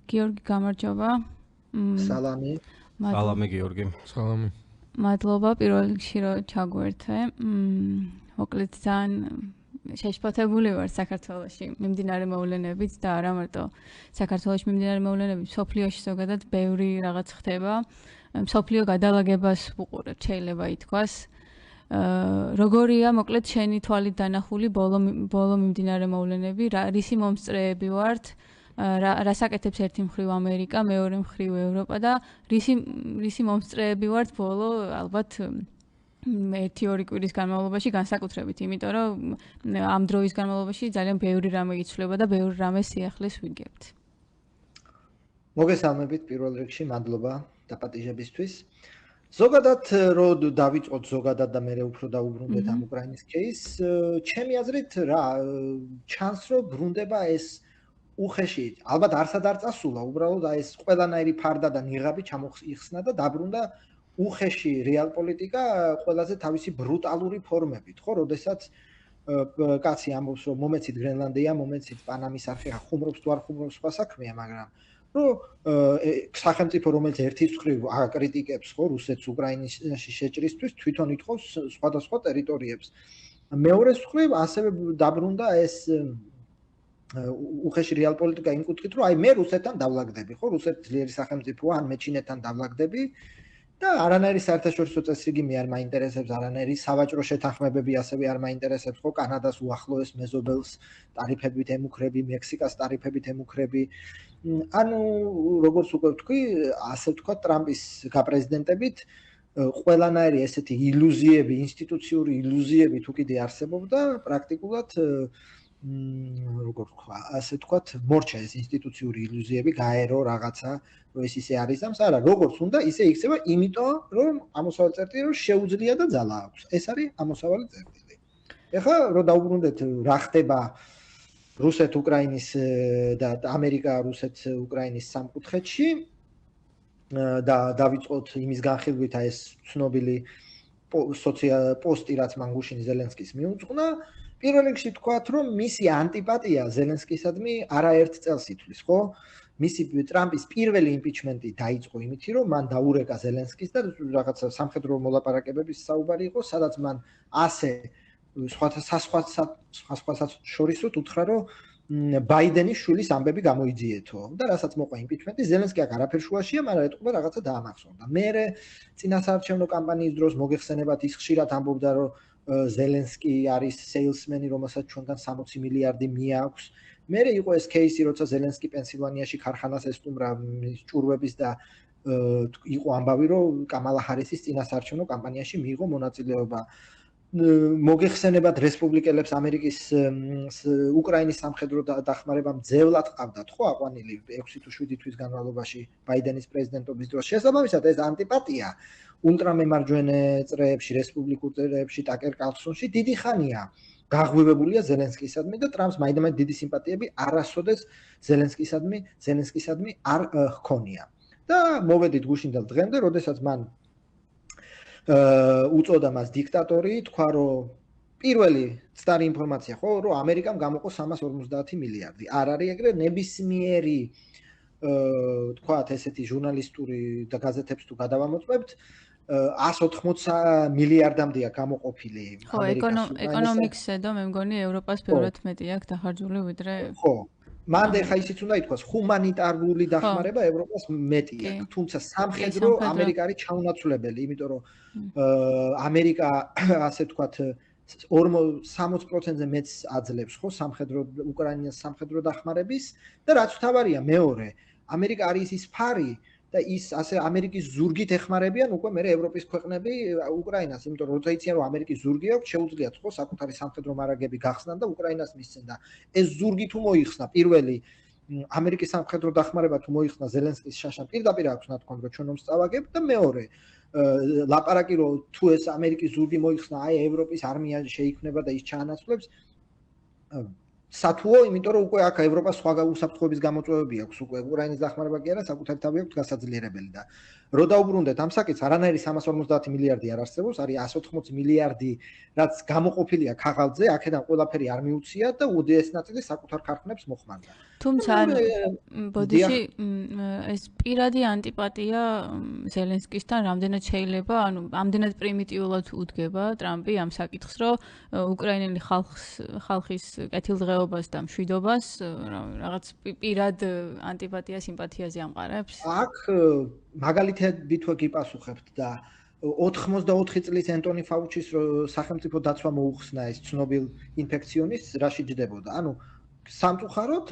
გიორგი გამარჯობა. სალამი. სალამი გიორგი. სალამი. მადლობა პირველ რიგში რომ ჩაგვერთე. მოკლედ ძალიან შეშფოთებული ვარ საქართველოში მიმდინარე მოვლენებით და არა მარტო საქართველოში მიმდინარე მოვლენებით, სოფლიოში ზოგადად ბევრი რაღაც ხდება. სოფლიო გადალაგებას ვუყურებ, შეიძლება ითქვას. როგორია მოკლედ შენი თვალით დანახული ბოლო მიმდინარე მოვლენები, რისი მომსწრეები ვართ? რას აკეთებს ერთი მხრივ ამერიკა, მეორე მხრივ ევროპა და რისი მომსწრეები ვართ ბოლო ალბათ 1-2 კვირის განმავლობაში განსაკუთრებით, იმიტომ რომ ამ დროის განმავლობაში ძალიან ბევრი რამე იცვლება და ბევრი რამე სიახლეს ვიგებთ. მოგესალმებით პირველ რიგში, მადლობა დაპატიჟებისთვის. ზოგადად რომ დავიწყოთ ზოგადად და მე უფრო დაუბრუნდეთ ამ უკრაინის кейსს, ჩემი აზრით რა ჩანს რომ ბრუნდება ეს უხეში, ალბათ არსად არ წასულა, უბრალოდ აი ეს ყველანაირი ფარდა და ნიღაბი ჩამოიხსნა და დაბრუნდა უხეში რეალ პოლიტიკა ყველაზე თავისი ბრუტალური ფორმებით, ხო, როდესაც კაცი ამბობს რომ მომეცით გრენლანდია, მომეცით პანამის არხი, ხუმრობს თუ არ ხუმრობს სხვა საქმეა, მაგრამ რომ სახელმწიფო რომელიც ერთის მხრივ აკრიტიკებს ხო რუსეთს უკრაინაში შეჭრისთვის თვითონ ითხოვს სხვადასხვა ტერიტორიებს. მეორე მხრივ ასევე დაბრუნდა ეს უხეში რეალ პოლიტიკა იმ კუთხით რომ აი მე რუსეთთან დავლაგდები, ხო, რუსეთი ძლიერი სახელმწიფოა, ან მე ჩინეთთან დავლაგდები და არანაირი საერთაშორისო წესრიგი არ მაინტერესებს, არანაირი სავაჭრო შეთანხმებები ასევე არ მაინტერესებს, ხო, კანადას უახლოეს მეზობელს ტარიფებით ემუქრები, მექსიკას ტარიფებით ემუქრები. ანუ როგორც უკვე ვთქვი, ასე ვთქვა ტრამპის გაპრეზიდენტებით ყველანაირი ესეთი ილუზიები, ინსტიტუციური ილუზიები თუ კიდე არსებობდა, პრაქტიკულად როგორ ვთქვა, ასე ვთქვათ, მორჩა ეს ინსტიტუციური ილუზიები, გაერო რაღაცა, რომ ეს ისე არის ამს, არა, როგორც უნდა, ისე იქცევა, იმიტომ რომ ამოსავალი წერტილი რომ შეუძლია და ძალა აქვს. ეს არის ამოსავალი წერტილი. ეხლა რომ დაუბრუნდეთ, რა ხდება რუსეთ-უკრაინის და ამერიკა-რუსეთ-უკრაინის სამკუთხედში და დავიწყოთ იმის განხილვით ეს ცნობილი პოსტი, რაც მან გუშინ ზელენსკის მიუძღვნა. პირველ რიგში თქვათ, რომ მისი ანტიპატია ზელენსკისადმი არაერთ წელს ითვლის, ხო? მისი ტრამპის პირველი იმპიჩმენტი დაიწყო იმითი, რომ მან დაურეკა ზელენსკის და რაღაცა სამხედრო მოლაპარაკებების საუბარი იყო, სადაც მან ასე სხვასაც შორისო უთხრა, რომ ბაიდენის შვილის ამბები გამოიძიეთო და რასაც მოყვა იმპიჩმენტი, ზელენსკი აქ არაფერ შუაშია, მაგრამ ეტყობა რაღაცა დაამახსოვრდა. მერე წინასაარჩევნო კამპანიის დროს მოგეხსენებათ ის ხშირად ამბობდა, რომ ზელენსკი არის სეილსმენი, რომელსაც ჩვენგან 60 მილიარდი მიაქვს. მერე იყო ეს кейსი, როცა ზელენსკი პენსილვანიაში ქარხანას ესტუმრა ჭურვების და იყო ამბავი, რომ კამალა ჰარისის წინასაარჩევნო კამპანიაში მიიღო მონაწილეობა. მოგეხსენებათ რესპუბლიკელებს ამერიკის უკრაინის სამხედრო დახმარებამ ძევლად ყავდათ, ხო, აყვანილი 6 თუ 7 თვის განმავლობაში ბაიდენის პრეზიდენტობის დროს. შესაბამისად ეს ანტიპატია ულტრამემარჯვენე წრეებში, რესპუბლიკურ წრეებში, ტაკერ კარლსონში დიდი ხანია გაღვივებულია ზელენსკისადმი და ტრამპს მაინდამაინც დიდი სიმპათიები არასოდეს ზელენსკისადმი არ ჰქონია. და მოვედით გუშინდელ დღემდე, როდესაც მან უწოდა მას დიქტატორი, თქვა რომ პირველი სტარი ინფორმაცია ხო, რომ ამერიკამ გამოყო 350 მილიარდი. არ არის ეგრე ნებისმიერი თქვათ ესეთი ჟურნალისტური და გაზეთებს თუ გადავამოწმებთ 180 მილიარდამდეა გამოყოფილი ამერიკაში. ხო, ეკონომიკსზე და მე მგონი ევროპას ბევრად მეტი აქვს დახარჯული ვიდრე ხო. მანდ ეხა ისიც უნდა ითქვას, ჰუმანიტარული დახმარება ევროპას მეტი აქვს, თუმცა სამხედრო ამერიკა არის ჩაუნაცვლებელი, იმიტომ რომ ამერიკა ასე ვთქვათ 60%-ზე მეც აძლევს ხო სამხედრო უკრაინას სამხედრო დახმარების და რაც თავარია მეორე ამერიკა არის ის ფარი და ის ასე ამერიკის ზურგით ეხმარებიან უკვე მე ევროპის ქვეყნები უკრაინას, იმიტომ რომ როცა იციან რომ ამერიკის ზურგი აქვს, შეუძლიათ ხო საკუთარი სამხედრო მარაგები გახსნან და უკრაინას მისცენ და ეს ზურგი თუ მოიხსნა პირველი ამერიკის სამხედრო დახმარება თუ მოიხსნა ზელენსკის შაშამ პირდაპირ აქვს ნათქვამ რომ ჩვენ ომს წავაგებთ და მეორე ლაპარაკი რომ თუ ეს ამერიკის ზურგი მოიხსნა, აი ევროპის არმია შეიქმნება და ის ჩაანაცვლებს სათუო, იმიტომ რომ უკვე აქ ევროპას სხვა უსაფრთხოების გამოწვევები აქვს უკვე უკრაინის დახმარება კი არა, საკუთარი თავი აქვს გასაძლიერებელი და რო დაუბრუნდეთ ამ საკითხს, არანაირი 350 მილიარდი არ არსებობს, არის 180 მილიარდი, რაც გამოყოფილია ქაღალდზე, აქედან ყველაფერი არ მიუცია და უდიდეს ნაწილი საკუთარ ქარხნებს მოხმარდა. თუმცა ბოდიში ეს პირადი ანტიპატია ზელენსკისთან რამდენად შეიძლება, ანუ ამდენად პრიმიტიულად უდგება ტრამპი ამ საკითხს, რომ უკრაინელი ხალხის კეთილდღეობას და მშვიდობას რაღაც პირად ანტიპატია, სიმპათიაზე ამყარებს? აქ მაგალითად თქო გიპასუხებთ და 84 წლის ენტონი ფაუჩის სახელმწიფო დაცვა მოუხსნა ეს ცნობილ ინფექციონისტს, რაში ჯდებოდა. ანუ სამწუხაროდ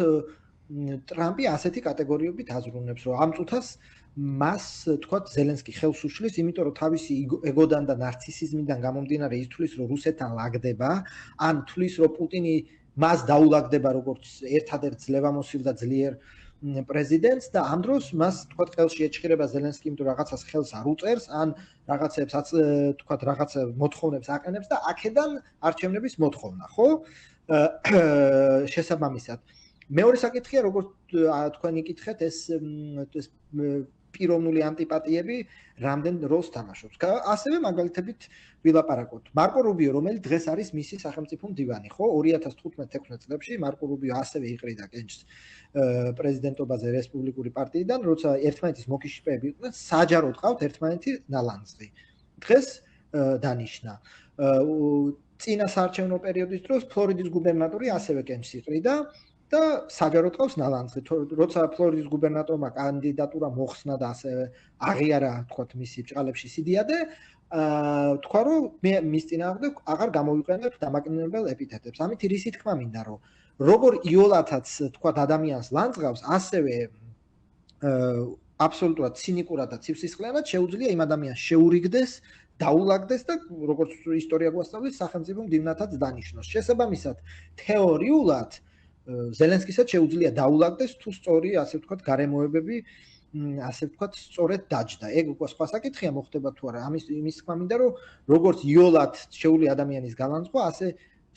ტრამპი ასეთი კატეგორიებით აზრუნებს, რომ ამ წუთას მას თქვა ზელენსკი ხელს უშლის, იმიტომ რომ თავისი ეგოდან და ნარცისიზმიდან გამომდინარე ის თulis, რომ რუსეთთან ლაგდება, ან თulis, რომ პუტინი მას დაულაგდება როგორც ერთადერთ ძლევამოსილ და ძლიერ პრეზიდენტს და ამ დროს მას თქვა ხელში ეჭხირება ზელენსკი, იმიტომ რომ რაღაცას ხელს არ უწერს, ან რაღაცებს თქვა რაღაცა მოთხოვნებს აყენებს და აქედან არჩევნების მოთხოვნა, ხო? შესაბამისად. მეორე საკითხია, როგორც თქვენ იკითხეთ, ეს პიროვნული ანტიპატიები რამდენ როლს თამაშობს. ასევე მაგალითებით ვილაპარაკოთ. მარკო რუბიო, რომელიც დღეს არის მისი სახელმწიფო მდივანი, ხო? 2015-16 წლებში მარკო რუბიო ასევე იყრიდა კენჭს პრეზიდენტობაზე რესპუბლიკური პარტიიდან, როცა ერთმანეთის მოკიშიფეები იყვნენ, საჯაროდ ყავთ ერთმანეთი ნალანძღი. დღეს დანიშნა. წინა საარჩევნო პერიოდის დროს ფლორიდის გუბერნატორი ასევე კენჭს იყრიდა და საჯაროდ ყავს ნალანძღი. როცა ფლორიდის გუბერნატორმა კანდიდატურა მოხსნა და ასევე აღიარა, თქვათ, მისი ბრჭყალებში სიდიადე, თქვა რომ მე მის წინააღმდეგ აღარ გამოვიყენებ დამაკნინებელ ეპითეტებს. ამით რისი თქმა მინდა, რომ როგორ იოლათაც, თქვათ, ადამიანს ლანძღავს, ასევე აბსოლუტურად ცინიკურად და ცივსისხლიანად შეუძლია იმ ადამიანს შეურიგდეს, დაულაგდეს და როგორც ისტორია გვასწავლის, სახელმწიფო მდივნათაც დანიშნოს. შესაბამისად, თეორიულად ზელენსკისაც შეუძლია დაულაგდეს თუ სწორი, ასე ვთქვათ, გარემოებები, ასე ვთქვათ, სწორედ დაჯდა. ეგ უკვე სხვა საკითხია, მოხდება თუ არა. იმის თქმა მინდა, რომ როგორც იოლად შეუძლია ადამიანის გალანძღვა, ასე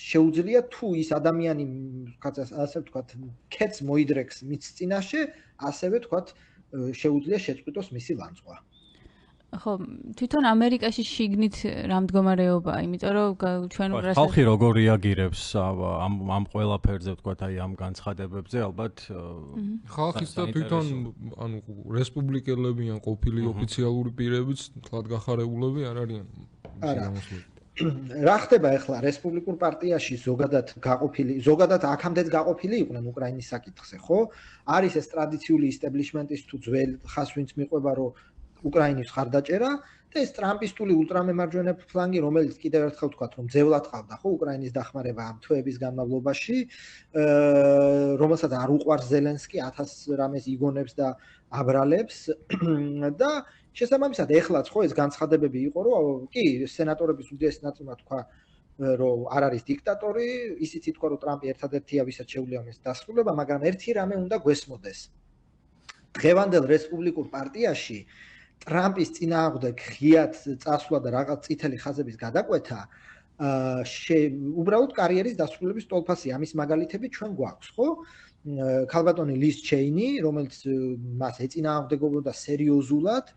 შეუძლია თუ ის ადამიანი, ასე ვთქვათ, კეთს მოიდრეკს მის წინაშე, ასევე ვთქვათ, შეუძლია შეწყვიტოს მისი ლანძღვა. ხო, თვითონ ამერიკაში შიგნით რა მდგომარეობაა, იმიტომ რომ ჩვენ ხალხი როგორ რეაგირებს ამ ყველაფერზე, ვთქვათ, აი ამ განცხადებებზე, ალბათ ხალხის და თვითონ ანუ რესპუბლიკელები ან ყოფილი ოფიციალური პირებიც თლად გახარებულები არ არიან. არა. რა ხდება ახლა რესპუბლიკურ პარტიაში ზოგადად აქამდეც გაყოფილი იყვნენ უკრაინის საკითხზე, ხო? არის ეს ტრადიციული ისტაბლიშმენტის თუ ძველ ხას ვინც მიყვება, რომ უკრაინის ხარდაჭერა და ეს ტრამპისტული ულტრამემარჯვენე ფლანგი, რომელიც კიდევ ერთხელ ვთქვათ, რომ ძევლად ყავდა, ხო, უკრაინის დახმარება ამ თვეების განმავლობაში, რომელსაც არ უყვარს ზელენსკი, 1000 რამეს იგონებს და აბრალებს და შესაბამისად ეხლაც ხო ეს განცხადებები იყო, რომ კი, სენატორების უდიდესი ნაწილმა თქვა, რომ არ არის დიქტატორი, ისიც ითქვა, რომ ტრამპი ერთადერთია, ვისაც შეუძლია მის დასრულება, მაგრამ ერთი რამე უნდა გვესმოდეს. დღევანდელ რესპუბლიკურ პარტიაში ტრამპის წინააღმდეგ ღიად წასვლა და რაღაც წითელი ხაზების გადაკვეთა უბრალოდ კარიერის დასრულების სტოლფასია. ამის მაგალითები ჩვენ გვაქვს, ხო? ქალბატონი ლის ჩეინი, რომელიც მას ეწინააღმდეგებოდა სერიოზულად,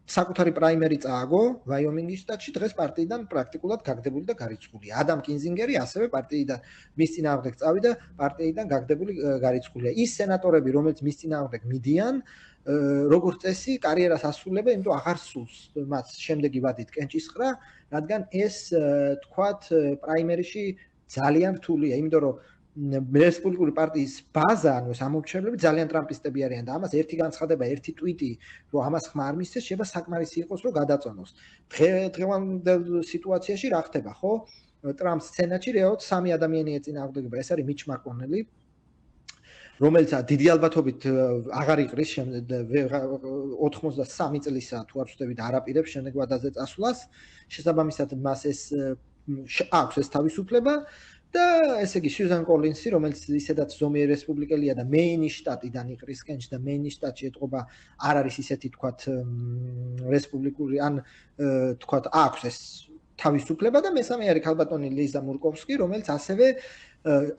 საკუთარი პრაიმერი წააგო ვაიომინგის შტატში, დღეს პარტიიდან პრაქტიკულად გაგდებული და გარიცხულია. ადამ კინზინგერი ასევე პარტიიდან მის წინააღმდეგ წავიდა, პარტიიდან გაგდებული გარიცხულია. ის სენატორები, რომელიც მის წინააღმდეგ მიდიან, როგორც წესი, კარიერას ასრულებენ, იმიტომ აღარ სულს მას შემდეგი ვადით კენჭისყრა, რადგან ეს თქვათ პრაიმერიში ძალიან რთულია, იმიტომ რომ რესპუბლიკური პარტიის ბაზა, ანუ სამომრჩევლები ძალიან ტრამპისტები არიან და ამას ერთი განცხადება, ერთი ტვიტი, რომ ამას ხმა არ მისცეს, შეიძლება საკმარისი იყოს, რომ გადაწონოს. დღევანდელ სიტუაციაში რა ხდება, ხო? ტრამპს სენატში რეალურად 3 ადამიანი ეწინააღმდეგება, ეს არის მიჩ მაკონელი, რომელიც დიდი ალბათობით აღარ იყრის 83 წლისა თუ არ ვცდები და არაპირებს შემდეგ ვადაზე წასვლას. შესაბამისად მას ეს აქვს ეს თავისუფლება და ესე იგი სიუზან კოლინსი, რომელიც ისედაც ზომიერ რესპუბლიკელია და მეინის შტატიდან იყრის კენჭს და მეინის შტატში ეტყობა არ არის ისეთი თქვათ რესპუბლიკური ან თქვათ აქვს ეს თავისუფლება და მესამე არის ქალბატონი ლიზა მურკოვსკი, რომელიც ასევე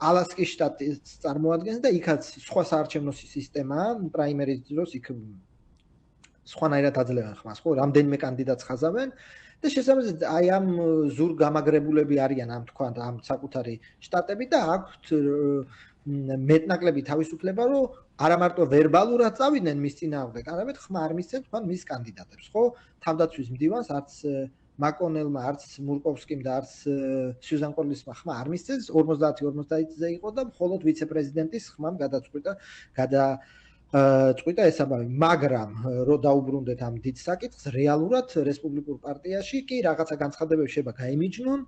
ალასკის შტატს წარმოადგენს და იქაც სხვა საარჩევნო სისტემაა, პრაიმერის დროს იქ სხვანაირად აძლევენ ხმას, ხო, რამდენიმე კანდიდატს ხაზავენ და შესაბამისად აი ამ ზურგ გამაგრებულები არიან ამ თქვა ამ საკუთარი შტატები და აქვთ მეტნაკლები თავისუფლება, რომ არა მარტო ვერბალურად წავიდნენ მის წინააღმდეგ, არამედ ხმა არ მისცემთ თქვა მის კანდიდატებს, ხო? თავდაცვის მდივანს არც მაკონელმა, არც მურკოვსკიმ და არც სიუზან კოლინსმა ხმა არ მისცეს, 50-50-ზე იყო და მხოლოდ ვიცე-პრეზიდენტის ხმამ წყვიტა ესაბამი, მაგრამ რო დაუბრუნდეთ ამ დიდ საკითხს, რეალურად რესპუბლიკურ პარტიაში კი რაღაცა განცხადებები შეიძლება გაიმიჯნონ,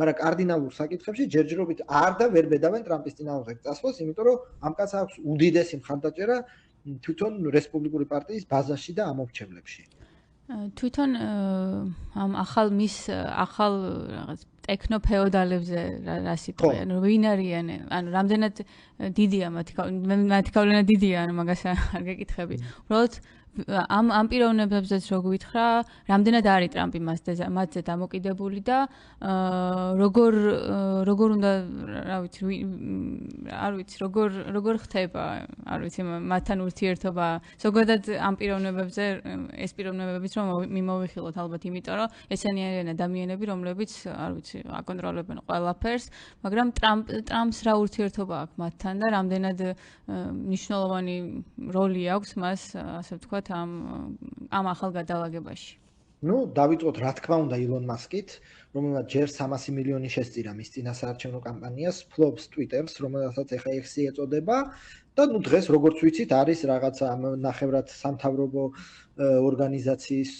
მაგრამ კარდინალურ საკითხებში ჯერჯერობით არ და ვერ ბედავენ ტრამპის წინააღმდეგ წასვლას, იმიტომ რომ ამ კაცს აქვს უდიდესი მხარდაჭერა თვითონ რესპუბლიკური პარტიის ბაზაში და ამორჩევლებში. თვითონ ამ ახალ რაღაც ტექნოფეოდალებზე რა სიტყვია, ანუ ვინ არიან, ანუ რამდენად დიდია მათი კავლენა დიდია, ანუ მაგას არ გეკითხები. უბრალოდ ამ პიროვნებებზეც რო გვითხრა, რამდენად არის ტრამპი მათზე დამოკიდებული და როგორ უნდა, რა ვიცი, არ ვიცი, როგორ ხდება, არ ვიცი, მათთან ურთიერთობა, ზოგადად ამ პიროვნებებზე, ეს პიროვნებებიც რომ მიმოვიხილოთ ალბათ, იმიტომ რომ ესენი არიან ადამიანები, რომლებიც, არ ვიცი, აკონტროლებენ ყველაფერს, მაგრამ ტრამპს რა ურთიერთობა აქვს მათთან და რამდენად მნიშვნელოვანი როლი აქვს მას, ასე ვთქვათ, ამ ახალ გადალაგებაში. ნუ დავიწყოთ რა თქმა უნდა ილონ მასკით, რომელმაც ჯერ 300 მილიონი შესწირა მის წინასაარჩევნო კამპანიას, ფლობს Twitter-ს, რომელსაც ეხა X-ი ეწოდება და ნუ დღეს როგორც ვიცით არის რაღაცა ნახევრად სამთავრობო ორგანიზაციის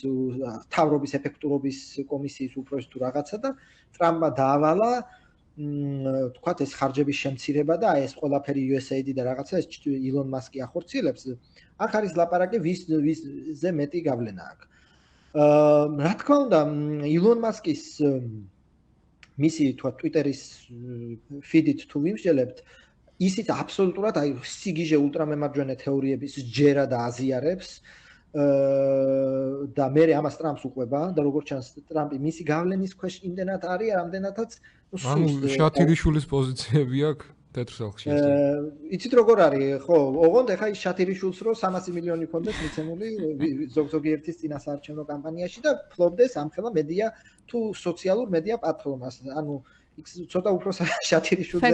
თავრობის ეფექტურობის კომისიის უფროსი თუ რაღაცა და ტრამპმა დაავალა თქვათ ეს ხარჯების შემცირება და აი ეს ყველაფერი USAID და რაღაცა ეს ილონ მასკი ახორციელებს. აქ არის ლაპარაკი ვისზე მეტი გავლენა აქვს. რა თქმა უნდა, ილონ მასკის მისი თქვა Twitter-ის feed-ით თუ ვიმსჯელებთ, ისიც აბსოლუტურად აი სიგიჟე ულტრამემარჯვენე თეორიების ჯერა და აზიარებს და მე ამას ტრამპს უყვება და როგორც ჩანს ტრამპი მისი გავლენის ქვეშ იმდენად არის, რამდენადაც ანუ შათირიშვილის პოზიციები აქვს თეთრ სახლში. იცით როგორ არის, ხო, ოღონდ ეხა ის შათირიშვილს რო 300 მილიონი ქონდეს მიცემული ზოგიერთის წინასაარჩევნო კამპანიაში და ფლობდეს ამხელა მედია თუ სოციალურ მედია პლატფორმას. ანუ ცოტა უფრო შათირიშვილზე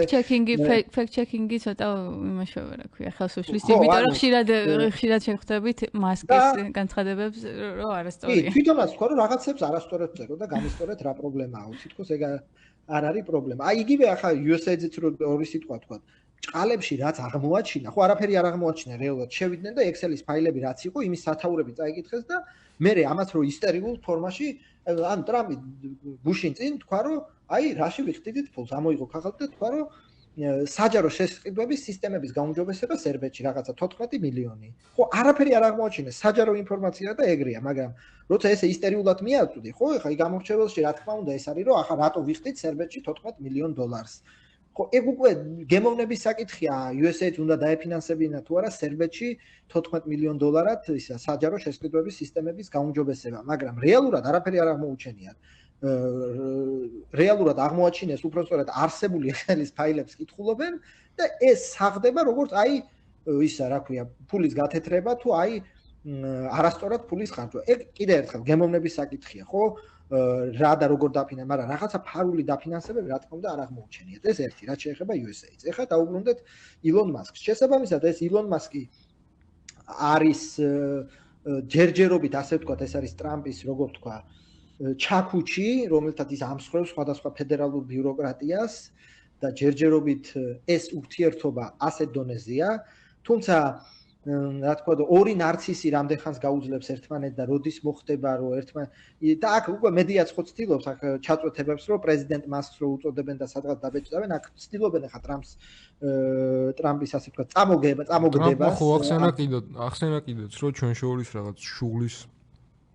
fact checking-ი ცოტა იმაშოვა რა ქვია, ხელს უშლის, იმიტომ რომ ხშირად შევხვდებით მასკის განცხადებებს, რომ არასწორია. კი, თვითონაც თქვა რომ რაღაცებს არასწორად წერო და გამისწორეთ რა პრობლემაა. თითქოს ეგ არ არის პრობლემა. აი იგივე ახლა USA-ზე რო ორი სიტყვა თქვა, ჭყალებში რაც აღმოაჩინა, ხო არაფერი არ აღმოაჩინა რეალურად. შევიდნენ და Excel-ის ფაილები რაც იყო, იმის სათაურები წაიკითხეს და მე ამას რო ისტერიულ ფორმაში, ან ტრამპი გუშინ წინ თქვა რომ აი რაში ვიხდიდით ფულს, ამოიღო ქაღალდი და თქვა რომ საჯარო შესყიდვების სისტემების გაუმჯობესება სერბეთში რაღაცა 14 მილიონი. ხო არაფერი არ აღმოაჩინეს, საჯარო ინფორმაცია და ეგრეა, მაგრამ როცა ესე ისტერიულად მიაწვდი, ხო ეხა იქ გამორჩეველში რა თქმა უნდა ეს არის რომ ახლა რატო ვიხდით სერბეთში 14 მილიონ დოლარს. ხო ეგ უკვე გემოვნების საკითხია, USA-ც უნდა დაეფინანსებინა თუ არა სერბეთში 14 მილიონ დოლარად ისა საჯარო შესყიდვების სისტემების გაუმჯობესება, მაგრამ რეალურად არაფერი არ აღმოუჩენიათ. რეალურად აღმოაჩინეს უბრალოდ არსებული Excel-ის ფაილებს კითხულობენ და ეს საღდება როგორც აი ისა რა ქვია ფულის გათეთრება თუ აი არასწორად ფულის ხარჯვა. ეგ კიდე ერთხელ გემოვნების საკითხია, ხო? რა და როგორ დაფინანსებენ, მაგრამ რაღაცა ფარული დაფინანსებები რა თქმა უნდა არ აღმოუჩენიათ. ეს ერთი, რაც შეეხება USA-ს. ეხლა დაუბრუნდეთ ილონ მასკს. შესაბამისად ეს ილონ მასკი არის ჯერჯერობით ასე ვთქვათ, ეს არის ტრამპის როგორ თქვა ჩაქუჩი, რომელთაც ის ამსხვრევს სხვადასხვა ფედერალურ ბიუროკრატიას და ჯერჯერობით ეს ურთიერთობა ასეთ დონეზეა, თუმცა რა თქვა და ორი ნარცისი რამდენხანს გაუძლებს ერთმანეთს და როდის მოხდება რომ ერთმანეთს და აქ უკვე მედიაც ხო ცდილობს აქ ჩაწვეთებებს რომ პრეზიდენტ მასკს რო უწოდებენ და სადღაც დაბეჭდავენ, აქ ცდილობენ ახლა ტრამპის ასე ვთქვათ წამოგდება. ტრამპმა ხო ახსენა კიდეც რომ ჩვენ შორის რაღაც შუღლის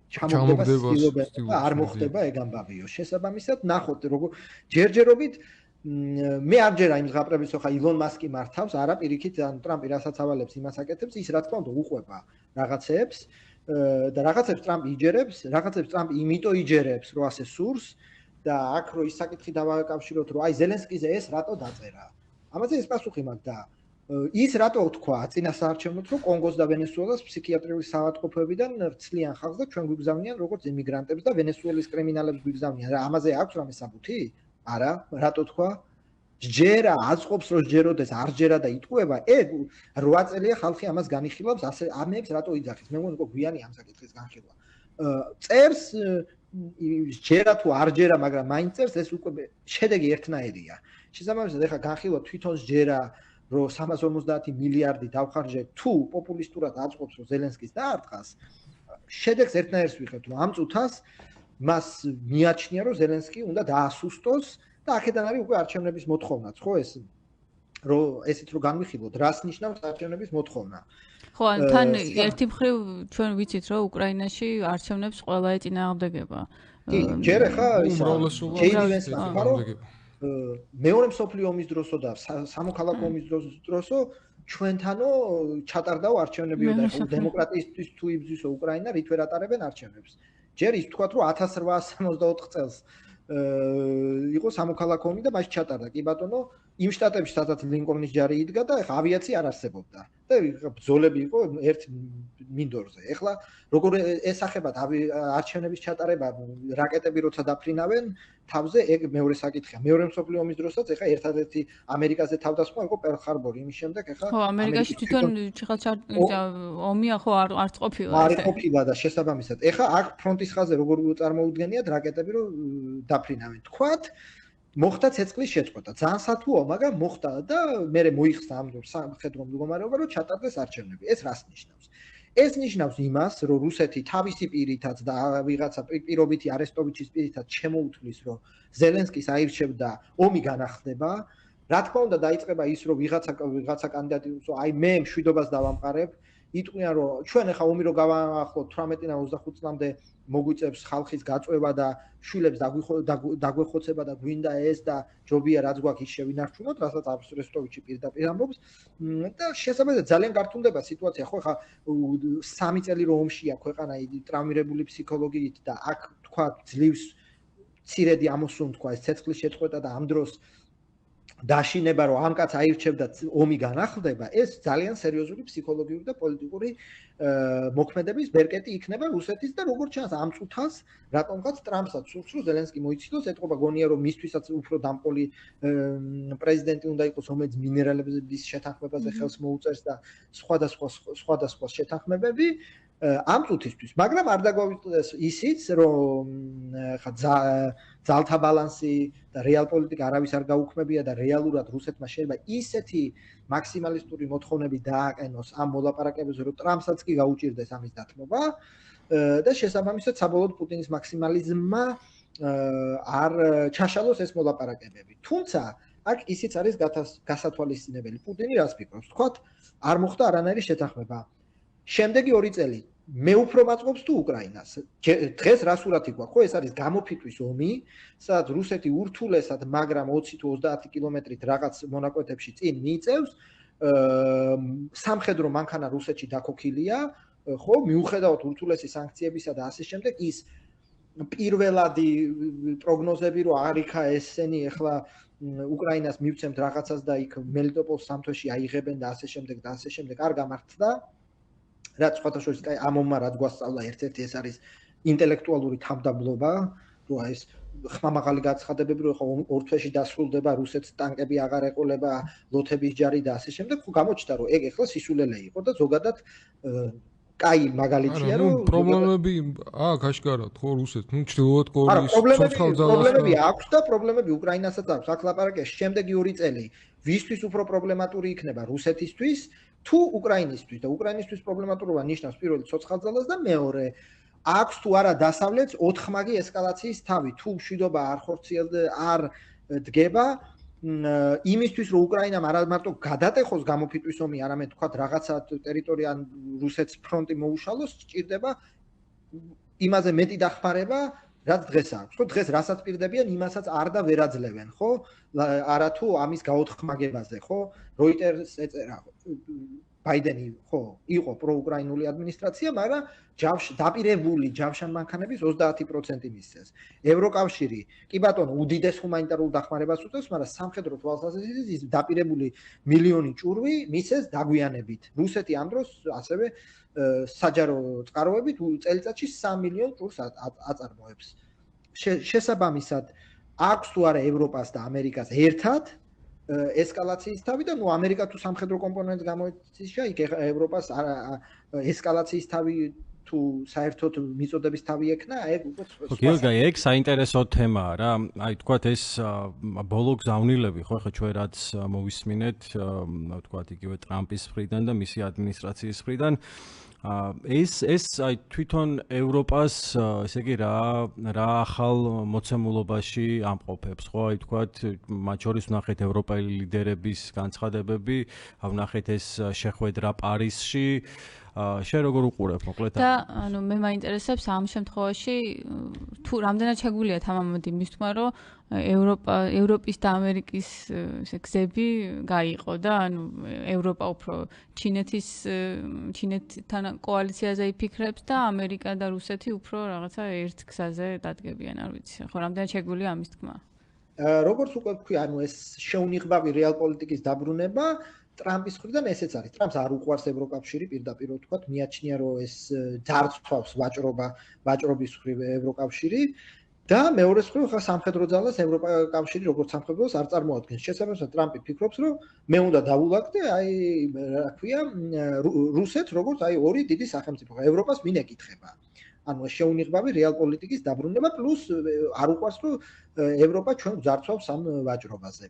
ჩამოგდება არ მოხდება ეგ ამბავიო. შესაბამისად ნახოთ როგორ ჯერჯერობით მე არ ჯერა იმ ზღაპრების ხა ილონ მასკი მართავს, არა პირიქით ან ტრამპი რასაც ავალებს იმას აკეთებს, ის რა თქმა უნდა უყვება რაღაცებს და რაღაცებს ტრამპი იჯერებს, რაღაცებს ტრამპი იმიტომ იჯერებს, რომ ასე სურს და აქ რო ის საკითხი დავაკავშიროთ, რომ აი ზელენსკიზე ეს რატო დაწერა. ამაზე ეს პასუხი მაქვს და ის რატო თქვა წინასაარჩევნოდ, რომ კონგოს და ვენესუელას ფსიქიატრიული საავადმყოფოებიდან ცლიან ხალხს და ჩვენ გვიგზავნიან როგორც ემიგრანტებს და ვენესუელის კრიმინალებს გვიგზავნიან. რა ამაზე აქვს რამე საბუთი? არა, რატო თქვა? ჯერა აწყობს რომ ჯეროდეს არ ჯერა და იტყუება, 8 წელია ხალხი ამას განიხილავს, ასე ამებს რატო იძახის? მე მგონი რომ გვიანი ამ საკითხის განხილვა. წერს ჯერა თუ არ ჯერა, მაგრამ მაინც წერს, ეს უკვე შედეგი ერთნაირია. შესაბამისად, ეხლა განხილვა თვითონ ჯერა რომ 350 მილიარდი დავხარჯე თუ პოპულისტურად აწყობს რომ ზელენსკის დაარტყას, შედეგს ერთნაირს ვიხებთ, რომ ამ წუთას მას მიაჩნია რომ ზელენსკი უნდა დაასუსტოს და აქედან არის უკვე არჩევნების მოთხოვნაც, ხო ეს რომ ესეთ რომ განვიხილოთ, რას ნიშნავს არჩევნების მოთხოვნა. ხო, თან ერთი მხრივ ჩვენ ვიცით რომ უკრაინაში არჩევნებს ყველა ეწინააღმდეგება. კი, ჯერ ახლა ის უმრავლესობა მეორე მსოფლიო ომის დროსო და სამოქალაქო ომის დროსო ჩვენთანო ჩატარდაო არჩევნებიო და ახლა დემოკრატიისთვის თუ იბრძვისო უკრაინა რით ვერ ატარებენ არჩევნებს. ჯერ ის თქვათ რომ 1864 წელს იყო სამოქალაქო ომი და მაშინ ჩატარდა. კი ბატონო, იმ შტატებში სადაც ლინკოლნის ჯარი იდგა და ახლა ავიაცია არ არსებობდა. და ბრძოლები იყო ერთ მინდორზე. ახლა როგორ ესახებათ არჩევნების ჩატარება, რაკეტები როცა დაფრინავენ, თავზე ეგ მეორე საკითხია. მეორე მსოფლიო ომის დროსაც ახლა ერთადერთი ამერიკაზე თავდასხმა იყო პერლ-ჰარბორი. იმის შემდეგ ახლა ხო, ამერიკაში თვითონ ომია ხო არ ყოფილა. არ ყოფილა და შესაბამისად. ახლა აქ ფრონტის ხაზზე როგორ წარმოუდგენიათ რაკეტები რომ დაფრინავენ. თქვათ მოხდა ცეცხლის შეწყვეტა. ძალიან სათუო, მაგრამ მოხდა და მე მოიხსნა ამ სამხედრო მდგომარეობა, რომ ჩატარდეს არჩევნები. ეს რას ნიშნავს? ეს ნიშნავს იმას, რომ რუსეთი თავისი პირითაც და ვიღაცა პირობითი არესტოვიჩის პირითაც შემოუთვლის, რომ ზელენსკის აირჩევდა ომი განახლდება. რა თქმა უნდა, დაიწყება ის, რომ ვიღაცა კანდიდატი უსო, აი მე მშვიდობას დავამყარებ. იტყვიან რომ ჩვენ ახლა ომი რო გავაახლოთ 18-დან 25 წლამდე მოგვიწევს ხალხის გაწვევა და შვილებს დაგვეხოცება და გვინდა ეს და ჯობია რაც გვაქვს ის შევინარჩუნოთ, რასაც არესტოვიჩი პირდაპირ ამბობს და შესაბამისად ძალიან გართულდება სიტუაცია. ხო ახლა 3 წელი რომ ომშია ქვეყანა ტრავმირებული ფსიქოლოგიით და აქ თქვა ძლივს ცირედი ამოსუნ თქვა ეს ცეცხლის შეწყვეტა და ამ დროს დაშინება რომ ამ კაც აირჩევდა ომი განახლდება, ეს ძალიან სერიოზული ფსიქოლოგიური და პოლიტიკური მოქმედების ბერკეტი იქნება რუსეთის და როგორც ჩანს ამ წუთას რატომღაც ტრამპსაც სურს რომ ზელენსკი მოიცილოს, ეთყობა გონია რომ მისთვისაც უფრო დამყოლი პრეზიდენტი უნდა იყოს, რომელიც მინერალების შეთანხმებაზე ხელს მოუწერს და სხვადასხვა შეთანხმებები ამ წუთისთვის, მაგრამ არ დაგვავიწყდეს ისიც, რომ ხა ძალთა ბალანსი და რეალ პოლიტიკა არავის არ გაუქმებია და რეალურად რუსეთმა შეიძლება ისეთი მაქსიმალისტური მოთხოვნები დააყენოს ამ მოლაპარაკებებზე, რომ ტრამპსაც კი გაუჭირდეს ამის დათმობა და შესაბამისად საბოლოოდ პუტინის მაქსიმალიზმმა არ ჩაშალოს ეს მოლაპარაკებები. თუმცა აქ ისიც არის გასათვალისწინებელი. პუტინი რას ფიქრობს? თქვათ, არ მოხდა არანაირი შეთანხმება. შემდეგი 2 წელი მე უფრო მაწყობს თუ უკრაინას. დღეს რა სურათი გვაქვს? ხო, ეს არის გამოფიტვის ომი, სადაც რუსეთი ურთულესად, მაგრამ 20 თუ 30 კილომეტრით რაღაც მონაკვეთებში წინ მიიწევს. სამხედრო მანქანა რუსეთში დაქოქილია, ხო, მიუხედავად ურთულესი სანქციებისა და ასე შემდეგ, ის პირველადი პროგნოზები რომ არიქა ესენი ახლა უკრაინას მივცემთ რაღაცას და იქ მელიტოპოლს სამთვეში აიღებენ და ასე შემდეგ არ გამართდა. რაც სხვათაშორის კაი ამ ომმა რაც გვასწავლა ერთ-ერთი ეს არის ინტელექტუალური თავდაბლობა, რომ ეს ხმამაღალი გაცხადებები რომ ხო ორ თვეში დასრულდება, რუსეთს ტანკები აღარ ეყოლება, ლოთების ჯარი და ასე შემდეგ, ხო გამოჩნდა რომ ეგ ახლა სისულელე იყო და ზოგადად კაი მაგალითია რომ პრობლემები აქვს აშკარად ხო რუსეთს, ნუ ჩრდილოეთ კორეის ცოცხალ ძალას პრობლემები აქვს და პრობლემები უკრაინასაც აქვს. აქ ლაპარაკია შემდეგი 2 წელი ვისთვის უფრო პრობლემატური იქნება რუსეთისთვის თუ უკრაინისთვის და უკრაინისთვის პრობლემატურობა ნიშნავს პირველი ცოცხალ ძალას და მეორე აქვს თუ არა დასავლეთს 4 მაგი ესკალაციის თავი თუ მშვიდობა არ არ დგება იმისთვის რომ უკრაინამ არა მარტო გადატეხოს გამოფიტვის ომი, არამედ თქვა რაღაცა ტერიტორია რუსეთს ფრონტი მოუშალოს, სჭირდება იმაზე მეტი დახმარება რაც დღეს აქვს. ხო, დღეს რასაც პირდებიან, იმასაც არ და ვერ აძლევენ, ხო? არა თუ ამის გაოთხმაგებაზე, ხო? Reuters ეწერა ბაიდენი ხო იყო პროუკრაინული ადმინისტრაცია, მაგრამ დაპირებული ჯავშან მანქანების 30% მისცეს. ევროკავშირი, კი ბატონო, უდიდეს ჰუმანიტარულ დახმარებას უწევს, მაგრამ სამხედრო თვალსაზრისით ის დაპირებული მილიონი ჭურვი მისცეს დაგვიანებით. რუსეთი ამ დროს ასევე საჯარო წყაროებით წელიწადში 3 მილიონ ჭურვს აწარმოებს. შესაბამისად, აქვს თუ არა ევროპას და ამერიკას ერთად ესკალაციის თავი და ამერიკა თუ სამხედრო კომპონენტს გამოიწვია, იქ ევროპას ესკალაციის თავი თუ საერთოდ მიწოდების თავი ექნა, ეგ უკვე გიორგი, ეგ საინტერესო თემაა რა. აი თქვათ ეს ბოლო გზავნილები, ხო, ხა ჩვენ რაც მოვისმინეთ, თქვათ იგივე ტრამპის მხრიდან და მისი ადმინისტრაციის მხრიდან ეს აი თვითონ ევროპას ესე იგი რა ახალ მოცემულობაში ამყოფებს, ხო? აი თქვათ მათ შორის ვნახეთ ევროპელი ლიდერების განცხადებები, ვნახეთ ეს შეხვედრა პარიზში. შენ როგორ უყურებ მოკლედ? და ანუ მე მაინტერესებს ამ შემთხვევაში თუ რამდენად შეგვიძლია თამამოდი მის თქმა რომ ევროპის და ამერიკის გზები გაიყო და ანუ ევროპა უფრო ჩინეთთან კოალიციაზე იფიქრებს და ამერიკა და რუსეთი უფრო რაღაცა ერთ გზაზე დადგებიან, არ ვიცი. ხო, რამდენად შეგვიძლია ამის თქმა? როგორც უკვე ვქვი, ანუ ეს შეუნიღბავი რეალპოლიტიკის დაბრუნება ტრამპის მხრიდან ესეც არის. ტრამპს არ უყვარს ევროკავშირი პირდაპირ ვთქვათ, მიაჩნია რომ ეს ძარცვავს ვაჭრობის მხრივ ევროკავშირი და მეორე მხრივ ხა სამხედრო ძალას ევროკავშირი როგორც სამხედროს არ წარმოადგენს. შესაბამისად ტრამპი ფიქრობს რომ მე უნდა დავულაგდე აი რა ქვია რუსეთს როგორც აი ორი დიდი სახელმწიფო. ევროპას ვინ ეკითხება? ანუ შეუნიღბავი რეალპოლიტიკის დაბრუნება პლუს არ უყვარს რომ ევროპა ჩვენ ძარცვავს ამ ვაჭრობაზე.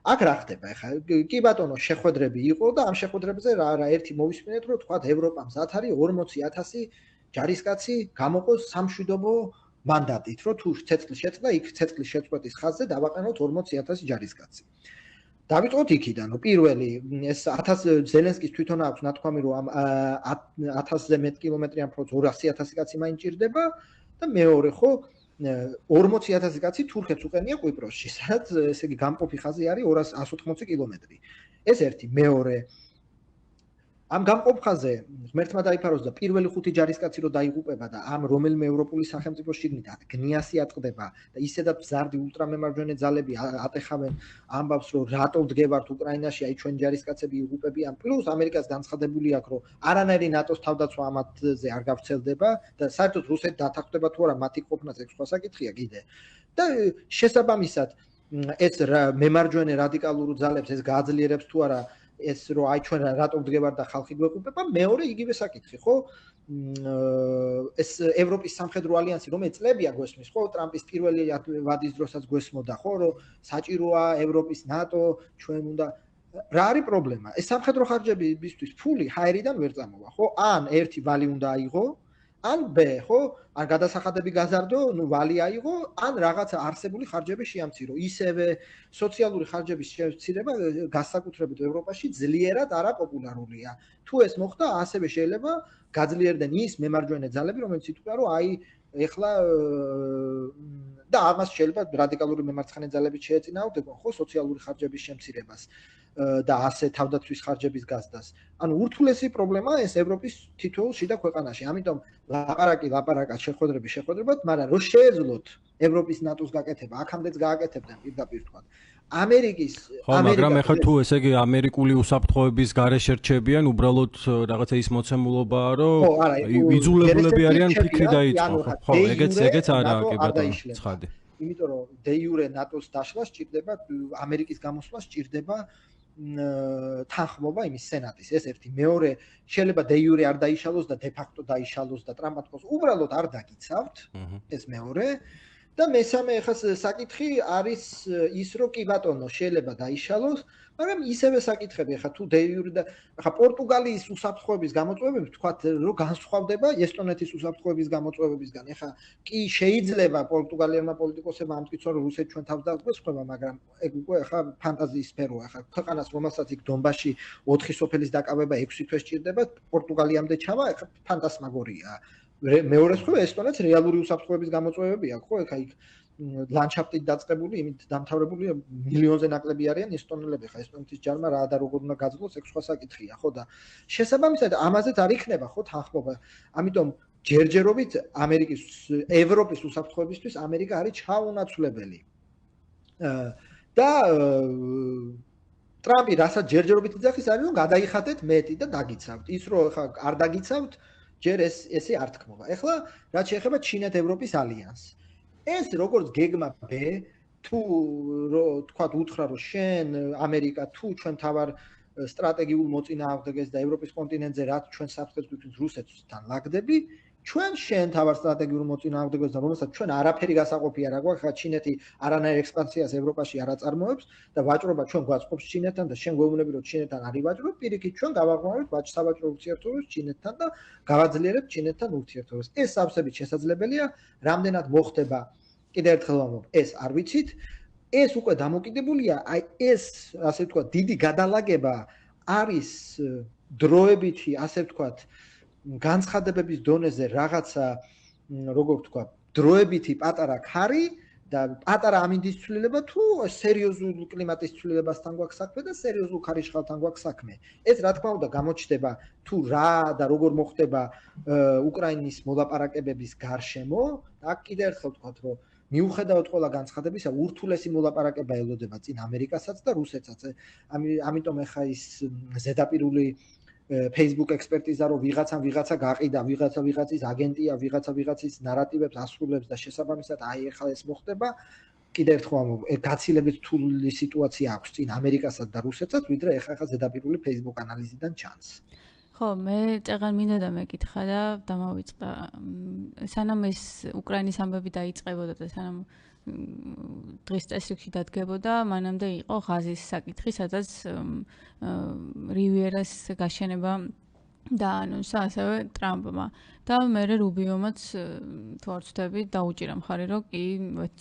აქ რა ხდება ახლა? კი ბატონო, შეხვედრები იყო და ამ შეხვედრებზე რა ერთი მოვისმინეთ რომ თქვა ევროპა მზად არის 40,000 ჯარისკაცი გამოყოს სამშვიდობო მანდატით, რომ თუ ცეცხლის შეწყდა, იქ ცეცხლის შეწყვეტის ხაზზე დავაყენოთ 40,000 ჯარისკაცი. დავიწყოთ იქიდან, რომ პირველი ეს 1000 ზელენსკის თვითონ აქვს ნათქვამი, რომ ამ 1000-ზე მეტ კილომეტრიან ფრონტს 200,000 კაცი მაინც ჭირდება და მეორე ხო 40,000 კაცი თურქეთს უყენია კვიპროსში, სადაც ესე იგი გამყოფი ხაზი არის 180 კილომეტრი. ეს ერთი, მეორე ამ გამყოფ ხაზზე ღმერთმა დაიფაროს და პირველი 5 ჯარისკაცი რო დაიღუპება და ამ რომელიმე ევროპული სახელმწიფოს შიგნით გნიასი ატყდება და ისედაც ბზარდი ულტრამემარჯვენე ძალები ატეხავენ ამბავს რომ რატო დგევართ უკრაინაში, აი ჩვენ ჯარისკაცები იღუპებიან, პლუს ამერიკას განცხადებული აქვს რომ არანაირი ნატოს თავდაცვა ამათზე არ გავრცელდება და საერთოდ რუსეთი დათანხმდება თუ არა მათი ყოფნაზე სხვა საკითხია კიდე. და შესაბამისად ეს მემარჯვენე რადიკალურ ძალებს ეს გააძლიერებს თუ არა ეს რომ აი ჩვენ რატომ დგევარ და ხალხი გვეყუპება, მეორე იგივე საკითხი, ხო? ეს ევროპის სამხედრო ალიანსი რომ ეწლებია გვესმის, ხო? ტრამპის პირველი ვადის დროსაც გვესმოდა, ხო, რომ საჭიროა ევროპის ნატო, ჩვენ უნდა რა არის პრობლემა? ეს სამხედრო ხარჯებისთვის ფული ჰაერიდან ვერ წამოვა, ხო? ან ერთი ვალი უნდა აიღო, ან B, ხო? ან გადასახადები გაზარდო, ნუ ვალი აიღო, ან რაღაცა არსებული ხარჯები შეამცირო. ისევე სოციალური ხარჯების შემცირება განსაკუთრებით ევროპაში ძლიერად არაპოპულარულია. თუ ეს მოხდა, ასევე შეიძლება გაძლიერდნენ ის მემარჯვენე ძალები, რომელიც ითქვა, რომ აი ეხლა და ამას შეიძლება რადიკალური მემარცხენე ძალები შეეწინააღმდეგონ, ხო, სოციალური ხარჯების შემცირებას და ასე თავდაცვის ხარჯების გაზრდას. ანუ ურთულესი პრობლემა ეს ევროპის თითოეულ შიდა ქვეყანაში. ამიტომ ლაპარაკად შეხვედრებად, მაგრამ რო შეეძლოთ ევროპის ნატოს გაკეთება, აქამდეც გააკეთებდნენ პირდაპირ თქვა. ამერიკის მაგრამ ეხლა თუ ესე იგი ამერიკული უსაფრთხოების გარეშე რჩებიან, უბრალოდ რაღაცა ის მოცემულობაა, რომ იძულებულები არიან ფიქრი დაიწყო. ხო, ეგეც არაა კი ბატონო, ცხადი. იმიტომ რომ დე იურე ნატოს დაშლა სჭირდება, ამერიკის გამოსვლა სჭირდება თანხმობა იმის სენატის. ეს ერთი, მეორე შეიძლება დე იურე არ დაიშალოს და დე ფაქტო დაიშალოს და ტრამპმა თქოს უბრალოდ არ დაგიცავთ. ეს მეორე და მესამე ახლა საკითხი არის ის რომ კი ბატონო შეიძლება დაიშალოს, მაგრამ ისევე საკითხები ახლა თუ დე იურე და ახლა პორტუგალიის უსაფრთხოების გამოწვევები თქვათ რომ განსხვავდება ესტონეთის უსაფრთხოების გამოწვევებისგან. ახლა კი შეიძლება პორტუგალიელმა პოლიტიკოსებმა ამტკიცონ რომ რუსეთი ჩვენ თავს დაგვესხება, მაგრამ ეგ უკვე ახლა ფანტაზიის სფეროა. ახლა ქვეყანას რომელსაც იქ დონბასში 4 სოფელის დაკავება 6 თვე სჭირდება, პორტუგალიამდე ჩავა, ახლა ფანტასმაგორია. მეორე მხრივ ესტონეთს რეალური უსაფრთხოების გამოწვევები აქვს, ხო? ეხა იქ ლანდშაფტით დაწყებული, იმით დამთავრებული მილიონზე ნაკლები არიან ესტონელები, ხა ესტონეთის ჯარმა რა და როგორ უნდა გაძლოს, ეგ სხვა საკითხია, ხო და შესაბამისად ამაზეც არ იქნება ხო თანხმობა. ამიტომ ჯერჯერობით ამერიკის, ევროპის უსაფრთხოებისთვის ამერიკა არის ჩაუნაცვლებელი. და ტრამპი რასაც ჯერჯერობით იძახის არის რომ გადაიხადეთ მეტი და დაგიცავთ. ის რომ ხა არ დაგიცავთ, ჯერ ესე არ თქმობა. ეხლა რაც შეეხება ჩინეთ-ევროპის ალიანსს. ეს როგორც გეგმა B, თუ თქვა უთხრა რომ შენ ამერიკა თუ ჩვენ თავარ სტრატეგიულ მოწინააღმდეგეს და ევროპის კონტინენტზე რაც ჩვენ საფრთხეს გვიქმნის რუსეთთან ლაგდები, ჩვენ შენ თავარ სტრატეგიულ მოწინააღმდეგეს და რომელსაც ჩვენ არაფერი გასაყოფი არ აქვს, ხა ჩინეთი არანაირ ექსპანსიას ევროპაში არ აწარმოებს და ვაჭრობა ჩვენ გვაწყობს ჩინეთთან და შენ გვეუბნები რომ ჩინეთთან არ ივაჭრობ, პირიქით ჩვენ გავაღმავებთ სავაჭრო ურთიერთობებს ჩინეთთან და გავაძლიერებთ ჩინეთთან ურთიერთობებს. ეს სავსებით შესაძლებელია, რამდენად მოხდება კიდევ ერთხელ ვამბობ, ეს არ ვიცით. ეს უკვე დამოკიდებულია, აი ეს, ასე ვთქვათ, დიდი გადალაგება არის დროებითი, ასე ვთქვათ, განცხადებების დონეზე რაღაცა, როგორ ვთქვათ, დროებითი პატარა ქარი და პატარა ამინდის ცვლილება თუ სერიოზულ კლიმატის ცვლილებასთან გვაქვს საქმე და სერიოზულ ქარიშხალთან გვაქვს საქმე. ეს რა თქმა უნდა გამოჩნდება თუ რა და როგორ მოხდება უკრაინის მოლაპარაკებების გარშემო, აქ კიდევ ერთხელ ვთქვათ, რომ მიუხედავად ყველა განცხადებისა, ურთულესი მოლაპარაკება ელოდება წინ ამერიკასაც და რუსეთსაც. ამიტომ ეხა ის ზედაპირული Facebook ექსპერტიზა რომ ვიღაცა გაყიდა, ვიღაცის აგენტია, ვიღაცის ნარატივებს ასრულებს და შესაბამისად აი ეხლა ეს მოხდება. კიდევ ერთხელ ვამბობ, გაცილებით რთული სიტუაცია აქვს წინ ამერიკასაც და რუსეთსაც, ვიდრე ეხლა ზედაპირული Facebook ანალიზიდან ჩანს. ხო, მე წეგან მინდა და მეკითხა და დამავიწყდა. სანამ ეს უკრაინის ამბები დაიწყებოდა და სანამ დღის წესრიგში დადგებოდა, მანამდე იყო ღაზის საკითხი, სადაც რივიერას გაშენება დაანონსა ასევე ტრამპმა და მერე რუბიომაც თუ არ ვცდები დაუჭირა მხარი რომ კი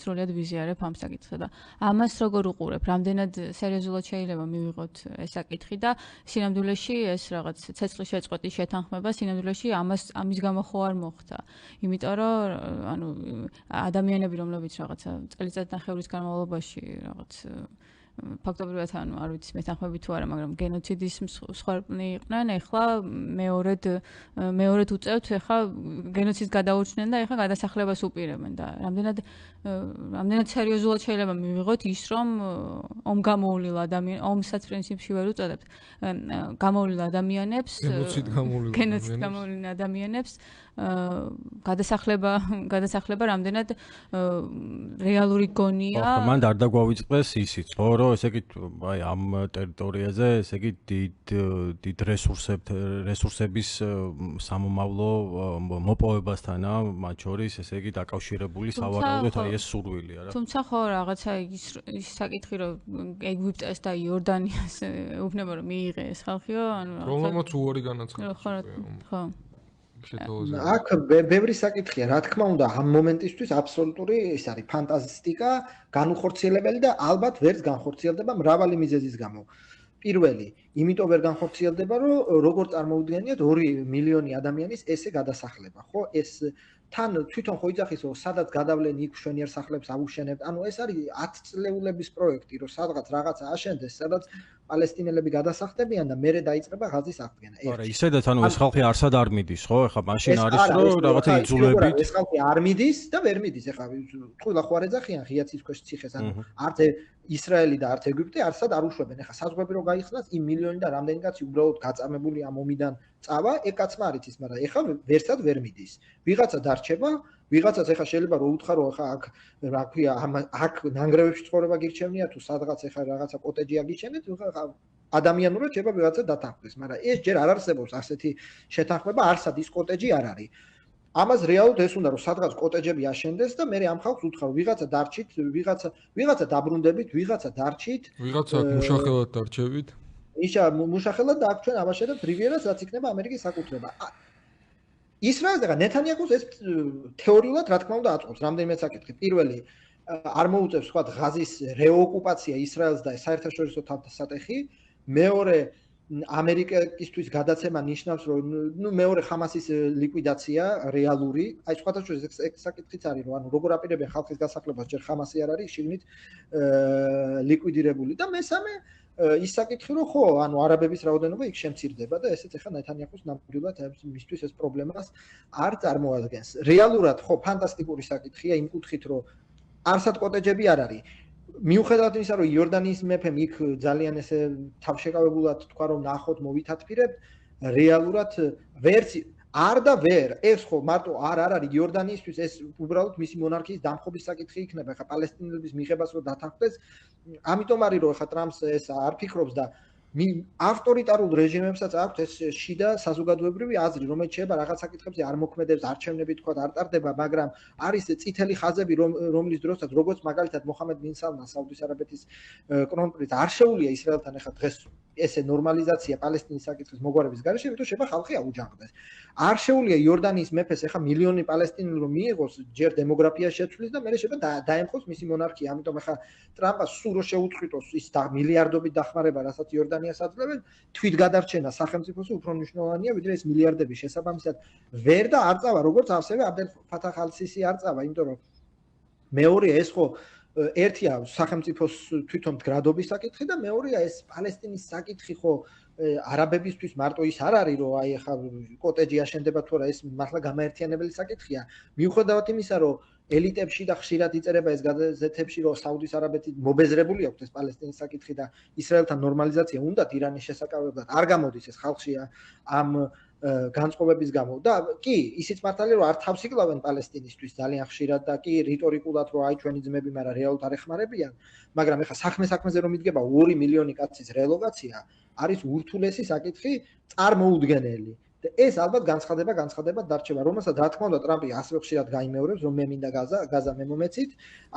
სრულად ვიზიარებ ამ საკითხზე და ამას როგორ უყურებ, რამდენად სერიოზულად შეიძლება მივიღოთ ეს საკითხი და სინამდვილეში ეს რაღაც ცეცხლის შეწყვეტის შეთანხმება სინამდვილეში ამის გამო ხო არ მოხდა. იმიტომ რომ ანუ ადამიანები რომლებიც რაღაცა წელიწადნახევრის განმავლობაში რაღაც ფაქტობრივად ანუ არ ვიცი მეთანხმები თუ არა, მაგრამ გენოციდის მსხვერპლი იყვნენ, ეხლა მეორედ უწევთ, ეხლა გენოციდს გადაურჩნენ და ეხლა გადასახლებას უპირებენ და რამდენად სერიოზულად შეიძლება მივიღოთ ის, რომ ომგამოვლილ ადამიანებს, ომსაც პრინციპში ვერ უწოდებთ, გამოვლილ ადამიანებს, გენოციდ გამოვლილ ადამიანებს გადასახლება რამდენად რეალური გონია. მან არ დაგვავიწყდეს ისიც, ხო, რომ ესე იგი აი ამ ტერიტორიაზე ესე იგი დიდ რესურსების სამომავლო მოპოვებასთანა მათ შორის ესე იგი დაკავშირებული სავარაუდოდ აი ეს სურვილია რა. თუმცა ხო რაღაცა ის საკითხი რომ ეგვიპტეს და იორდანიას უუბნება რომ მიიღე ეს ხალხიო, ანუ პრობლემაც უარი განაცხადა. ხო. აქ ბევრი საკითხია, რა თქმა უნდა, ამ მომენტისთვის აბსოლუტური ის არის ფანტასტიკა, განუხორციელებელი და ალბათ ვერც განხორციელდება მრავალი მიზეზის გამო. პირველი, იმიტომ ვერ განხორციელდება, რომ როგორ წარმოვიდგენიათ 2 მილიონი ადამიანის ესე გადასახლება, ხო? ეს თან თვითონ ხო იძახის, რომ სადაც გადავლენ იქ მშვენიერ სახლებს აუშენებთ. ანუ ეს არის 10 წლეულების პროექტი, რომ სადღაც რაღაცა აშენდეს, სადაც პალესტინელები გადასახდებიან და მერე დაიწყება ღაზის აღდგენა. არა, ისედაც ანუ ეს ხალხი არსად არ მიდის, ხო? ეხლა მაშინ არის რომ რაღაცა იძულებით. ეს ხალხი არ მიდის და ვერ მიდის. ეხლა ყველა ხო არ ეძახიან ღიაცის ქვეშ ციხეს, ანუ არც ისრაელი და არც ეგვიპტე არსად არ უშვებენ. ეხლა საზღვრები რო გაიხსნას, იმ მილიონი და რამდენი კაცი უბრალოდ გაწამებული ამ ომიდან წავა, ეგ კაცმა არ იცის, მაგრამ ეხლა ვერსად ვერ მიდის. ვიღაცა დარჩება, ვიღაცაც ეხლა შეიძლება რომ უთხრა რომ ეხლა აქ რა ქვია, აქ ნანგრევებში ცხოვრება გირჩევნია თუ სადღაც ეხლა რაღაცა კოტეჯი აგიჩენეთ, ეხლა ადამიანურად შეიძლება ვიღაცა დათანხმდეს, მაგრამ ეს ჯერ არ არსებობს ასეთი შეთანხმება, არსად ის კოტეჯი არ არის. ამას რეალურად ეს უნდა რომ სადღაც კოტეჯები აშენდეს და მე ამ ხალხს უთხრა რომ ვიღაცა დარჩით, ვიღაცა დაბრუნდებით, ვიღაცა დარჩით, ვიღაცა მუშახელად დარჩებით. იშა მუშახელად და აქ ჩვენ ავაშენებთ რივიერას, რაც იქნება ამერიკის საკუთრება. ისრაელს და ნეთანიაჰუს ეს თეორიულად რა თქმა უნდა აწყობს რამდენიმე საკითხი. პირველი არ მოუწევს სხვა ღაზის რეოკუპაცია ისრაელს და საერთაშორისო თავდასატეხი. მეორე ამერიკისთვის გადაცემა ნიშნავს, რომ მეორე ხამასის ლიკვიდაცია რეალური, აი სხვადასხვა საკითხიც არის, რომ ანუ როგორ აპირებენ ხალხის გასახლებას, ჯერ ხამასი არ არის შიგნით ლიკვიდირებული და მესამე ის საკითხი, რომ ხო, ანუ არაბების რაოდენობა იქ შემცირდება და ესეც ახლა ნეთანიაჰუს ნამდვილად მისთვის ეს პრობლემას არ წარმოადგენს. რეალურად ხო, ფანტასტიკური საკითხია იმ კუთხით, რომ არსად კოტეჯები არ არის. მიუხედავად იმისა, რომ იორდანიის მეფემ იქ ძალიან ესე თავშეკავებულად თქვა, რომ ნახოთ, მოვითათფირებთ, რეალურად ვერც არ და ვერ, ეს ხო მარტო არ არის იორდანიისთვის, ეს უბრალოდ მისი მონარქიის დამხობის საკითხი იქნება, ხა პალესტინელების მიღებას რომ დათანხმდეს, ამიტომ არის რომ ხა ტრამპს ეს არ ფიქრობს და ავტორიტარულ რეჟიმებსაც აქვს ეს შიდა საზოგადოებრივი აზრი, რომელიც შეიძლება რაღაც საკითხებზე არ მოქმედებს, არჩევნები თქვა არ ტარდება, მაგრამ არის წითელი ხაზები, რომლის დროსაც როგორც მაგალითად მოხამედ ბინ სალმან საუდის არაბეთის კრონპრინც არ შეუძლია ისრაელთან ახლა დღეს ესე ნორმალიზაცია პალესტინის საკითხის მოგვარების გარეშე, იმიტომ შეიძლება ხალხი აუჯანყდეს. არ შეუძლია იორდანიის მეფეს ახლა მილიონი პალესტინელი რომ მიიღოს, ჯერ დემოგრაფია შეცვლის და მერე შეიძლება დაემხოს მისი მონარქია. ამიტომ ახლა ტრამპს სულ რო შეუწყვიტოს ის მილიარდობით დახმარება, რასაც იორდანიას აძლევენ, თვითგადარჩენა სახელმწიფოს უფრო მნიშვნელოვანია, ვიდრე ეს მილიარდები შესაბამისად ვერ და არ წავა, როგორც ასევე აბდელ ფათაჰ ალ-სისი არ წავა, იმიტომ რომ მეორეა ეს ხო ერთია სახელმწიფოს თვითონ მდგრადობის საკითხი და მეორეა ეს პალესტინის საკითხი ხო არაბებისთვის მარტო ის არ არის რომ აი ახლა კოტეჯი აშენდება თუ არა ეს მართლა გამაერთიანებელი საკითხია მიუხედავად იმისა რომ ელიტებში და ხშირად იწერება ეს გაზეთებში რომ საუდის არაბეთი მობეზრებული აქვს ეს პალესტინის საკითხი და ისრაელთან ნორმალიზაცია უნდათ ირანის შესაკავებლად არ გამოდის ეს ხალხშია ამ განწყობების გამო და კი ისიც მართალია რომ არ თავს იკლავენ პალესტინისთვის ძალიან ხშირად და კი რიტორიკულად რომ აი ჩვენი ძმები მაგრამ რეალურად არ ეხმარებიან მაგრამ ეხა საქმეზე რომ იდგება 2 მილიონი კაცის რელოკაცია არის ურთულესი საკითხი წარმოუდგენელი და ეს ალბათ განცხადება დარჩება რომელსაც რა თქმა უნდა ტრამპი ასევე ხშირად გაიმეორებს რომ მე მინდა გაზა მე მომეცით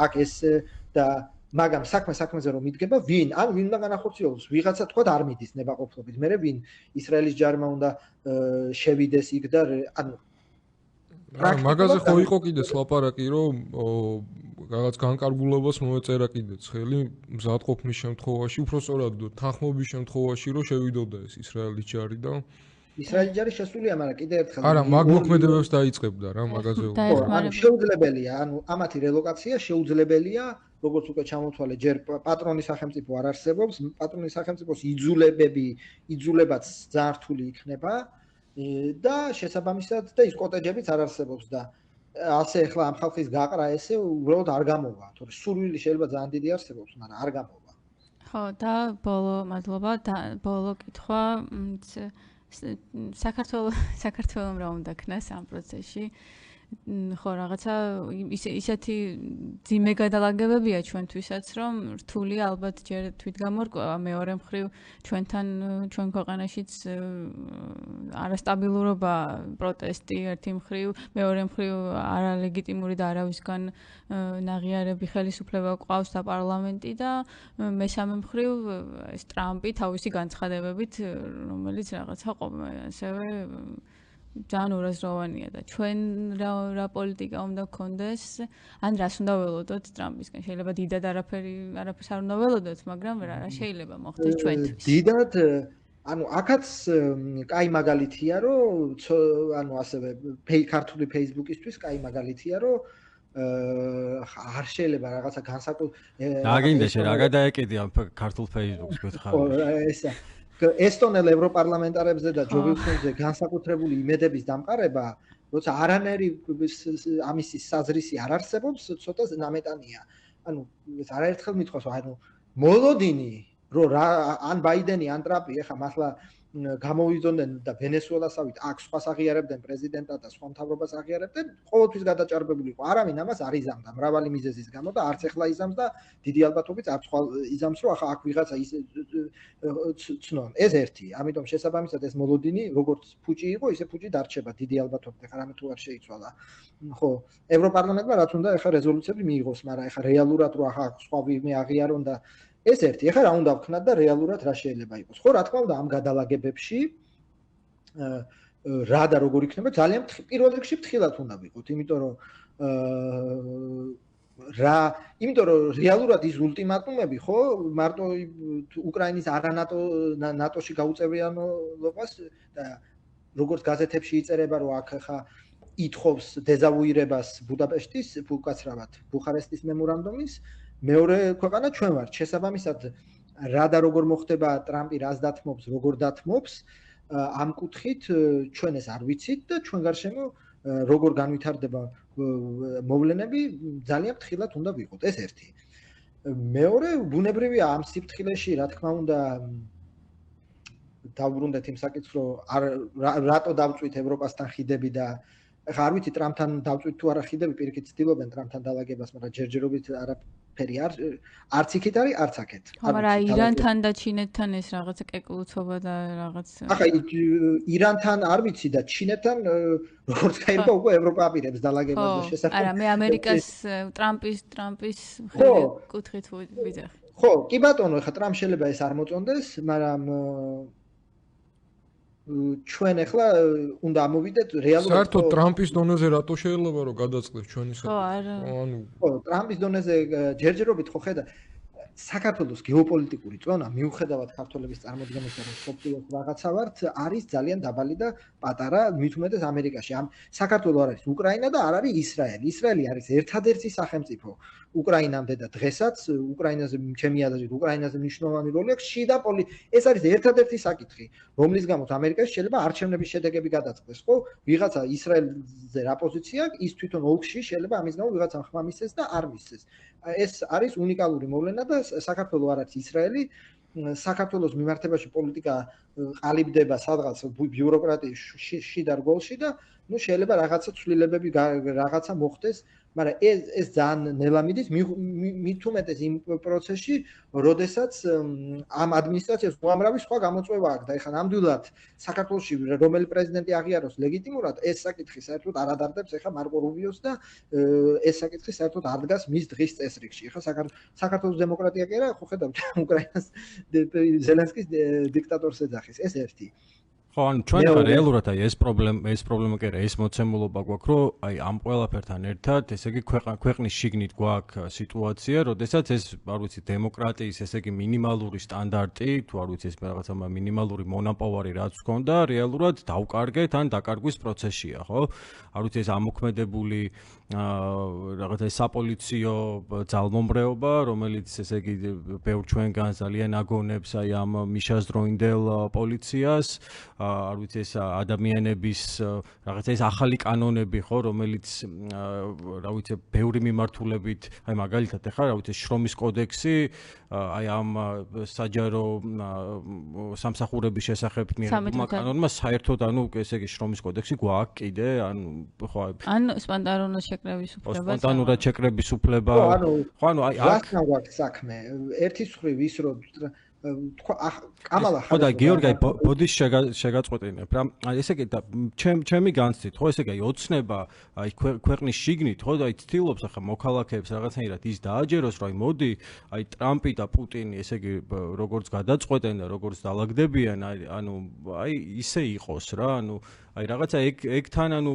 აქ ეს და მაგრამ საქმეზე რომ იდგება ვინ ან ვინ უნდა განახორციელოს ვიღაცა თქვა არ მიდის ნებაყოფლობით მე ვინ ისრაელის ჯარმა უნდა შევიდეს იქ და ანუ მაგაზე ხო იყო კიდეც ლაპარაკი რომ რაღაც განკარგულებას მოეწერა კიდეც ხელი მზადყოფნის შემთხვევაში უბრალოდ თანხმობის შემთხვევაში რომ შევიდოდა ეს ისრაელის ჯარი და ისრაელის ჯარი შესულია მაგრამ კიდე ერთხელ არა მაგ მოქმედებებს დაიწყებდა რა მაგაზე ანუ შეუძლებელია ანუ ამათი რელოკაცია შეუძლებელია როგორც უკვე ჩამოთვალე ჯერ პატრონის სახელმწიფო არ არსებობს პატრონის სახელმწიფოს იძულებაც ძალიან რთული იქნება და შესაბამისად და ის კოტეჯებიც არ არსებობს და ასე ახლა ამ ხალხის გაყრა ესე უბრალოდ არ გამოვა თორე სურვილი შეიძლება ძალიან დიდი არსებობს მაგრამ არ გამოვა ხო და მადლობა და ბოლო კითხვა საქართველოს რა უნდა ქნას ამ პროცესში ხო რაღაცა ისეთი ძიმე გადალაგებებია ჩვენთვისაც რომ რთულია ალბათ ჯერ თვითგამორკვევა მეორე მხრივ ჩვენ ქვეყანაშიც არასტაბილურობა პროტესტი ერთი მხრივ მეორე მხრივ არალეგიტიმური და არავისგან ნაღიარები ხელისუფლება გვყავს და პარლამენტი და მესამე მხრივ ეს ტრამპი თავისი განცხადებებით რომელიც რაღაცა ასევე ძალიან ურაზროვანია და ჩვენ რა პოლიტიკა უნდა გქონდეს ან რას უნდა ველოდოთ ტრამპისგან შეიძლება დიდად არაფერს არ უნდა ველოდოთ მაგრამ რა შეიძლება მოხდეს ჩვენთვის დიდად ანუ აქაც კაი მაგალითია რომ ანუ ასევე ქართული Facebook-ისთვის კაი მაგალითია რომ არ შეიძლება რაღაცა განსაკუთრებით რა გადაეკიდი ამ ქართულ Facebook-ს გითხარი ესა ესტონელ ევროპარლამენტარებზე და ჯო უილსონზე განსაკუთრებული იმედების დამყარება, როცა არანაირი ამის საზრისი არ არსებობს, ცოტა ნამეტანია. ანუ ეს არაერთხელ მithwas, ანუ მოლოდინი, რომ ან ბაიდენი, ან ტრამპი ეხა მართლა გამოვიძონენ და ვენესუელასავით აქ სხვას აღიარებდნენ პრეზიდენტად და სხვა მთავრობას აღიარებდნენ, ყოველთვის გადაჭარბებული იყო. არავინ ამას არ იზამდა მრავალი მიზეზის გამო და არც ეხლა იზამს და დიდი ალბათობით არც სხვა იზამს, რომ ახლა აქ ვიღაცა ის ცნონ. ეს ერთი. ამიტომ შესაბამისად ეს მოლოდინი როგორც ფუჭი იყო, ისე ფუჭი დარჩება დიდი ალბათობით. ეხლა რამე თუ არ შეიცვალა. ხო, ევროპარლამენტმა რაც უნდა ეხლა რეზოლუციები მიიღოს, მაგრამ ეხლა რეალურად რო ახლა სხვა ვინმე აღიარონ და ეს ერთი, ეხლა რა უნდა ვქნათ და რეალურად რა შეიძლება იყოს. ხო, რა თქმა უნდა, ამ გადალაგებებში რა და როგორ იქნება, ძალიან პირველ რიგში ფრთხილად უნდა ვიყოთ, იმიტომ რომ რა, იმიტომ რომ რეალურად ის ულტიმატუმები ხო მარტო უკრაინის ნატოში გაუწევრიანობას და როგორც გაზეთებში იწერება რომ აქ ხა ითხოვს დეზავუირებას ბუდაპეშტის უკაცრავად ბუხარესტის მემორანდუმის მეორე ქვეყანა ჩვენ ვართ შესაბამისად რა და როგორ მოხდება ტრამპი რას დათმობს როგორ დათმობს ამ კუთხით ჩვენ ეს არ ვიცით და ჩვენ გარშემო როგორ განვითარდება მოვლენები ძალიან ფრთხილად უნდა ვიყოთ ეს ერთი მეორე ბუნებრივია ამ სიფრთხილეში რა თქმა უნდა დავბრუნდეთ იმ საკითხს რომ რატო დავწვით ევროპასთან ხიდები და ხა არ ვიცი ტრამპთან დავწვით თუ არა ხიდები პირიქით ცდილობენ ტრამპთან დალაგებას მაგრამ ჯერჯერობით არაფერი არც იქით არის არც აქეთ მაგრამ ირანთან და ჩინეთთან ეს რაღაცა კეკლუცობა და რაღაც ახლა ირანთან არ ვიცი და ჩინეთთან როგორც გაირკვა უკვე ევროპა აპირებს დალაგებას და შესაძლოა არა მე ამერიკას ტრამპის კუთხით ვიძახი ხო კი ბატონო ხა ტრამპ შეიძლება ეს არ მოწონდეს მაგრამ ჩვენ ახლა უნდა ამოვიდეთ რეალურად საერთოდ ტრამპის დონეზე რატო შეიძლება რომ გადაწყდეს ჩვენი ხო არა ხო ტრამპის დონეზე ჯერჯერობით ხო ხედა საქართველოს გეოპოლიტიკური წონა მიუხედავად ქართველების წარმოდგენისა რომ სოფლიოს რაღაცა ვართ არის ძალიან დაბალი და პატარა მით უმეტეს ამერიკაში ამ საქართველოს არ არის უკრაინა და არ არის ისრაელი ისრაელი არის ერთადერთი სახელმწიფო უკრაინამდე და დღესაც უკრაინაზე ჩემი აზრით უკრაინაზე მნიშვნელოვანი როლი აქვს შიდა ეს არის ერთადერთი საკითხი რომლის გამოც ამერიკაში შეიძლება არჩევნების შედეგები გადაწყდეს ხო ვიღაცა ისრაელზე რა პოზიცია აქვს ის თვითონ ოლქში შეიძლება ამის გამო ვიღაცამ ხმა მისცეს და არ მისცეს ეს არის უნიკალური მოვლენა და საქართველოს არ არის ისრაელი საქართველოს მიმართებაში პოლიტიკა ყალიბდება სადღაც ბიუროკრატიის შიდა რგოლში და ნუ შეიძლება რაღაცა ცვლილებები რაღაცა მოხდეს მაგრამ ეს ძალიან ნელა მიდის მით უმეტეს იმ პროცესში როდესაც ამ ადმინისტრაციას უამრავი სხვა გამოწვევა აქვს და ეხლა ნამდვილად საქართველოში რომელი პრეზიდენტი აღიაროს ლეგიტიმურად ეს საკითხი საერთოდ არ ადარდებს ეხლა მარკო რუბიოს და ეს საკითხი საერთოდ არ დგას მის დღის წესრიგში ეხლა საქართველოს დემოკრატია კი არა ხო ხედავთ უკრაინას ზელენსკის დიქტატორს ეძახის ეს ერთი ხო ან ჩვენ რეალურად აი ეს პრობლემა კი არა ეს მოცემულობა გვაქვს რომ აი ამ ყველაფერთან ერთად ესე იგი ქვეყნის შიგნით გვაქვს სიტუაცია როდესაც ეს არ ვიცი დემოკრატიის ესე იგი მინიმალური სტანდარტი თუ არ ვიცი ეს რაღაცა მინიმალური მონაპოვარი რაც გქონდა რეალურად დავკარგეთ ან დაკარგვის პროცესია ხო არ ვიცი ეს ამოქმედებული რაღაცა საპოლიციო ძალმომრეობა რომელიც ესე იგი ბევრ ჩვენგან ძალიან აგონებს აი ამ მიშაზდროინდელ პოლიციას არ ვიცი ეს ადამიანების რაღაცა ეს ახალი კანონები ხო რომელიც რა ვიცი ბევრი მიმართულებით აი მაგალითად ახლა რა ვიცი შრომის კოდექსი აი ამ საჯარო სამსახურების შესახებ მიღებულმა კანონმა საერთოდ ანუ ესე იგი შრომის კოდექსი გვაქვს კიდე ანუ ხო ან სპონტანურად შეკრების უფლება სპონტანურად შეკრების უფლება ხო ანუ აი რასთან გვაქვს საქმე ერთის მხრივ ის რომ კამალა ხო და გიორგი ბოდის შეგაწყვეტინებ რა ესე იგი და ჩემი განცდით ხო ესე იგი აი ოცნება აი ქვეყნის შიგნით ხო და აი ცდილობს ახლა მოქალაქეებს რაღაცნაირად ის დააჯეროს რომ აი მოდი აი ტრამპი და პუტინი ესე იგი როგორც გადაწყვეტენ და როგორც დაალაგდებიან ანუ აი ისე იყოს რა ანუ აი რაღაცა ეგთან ანუ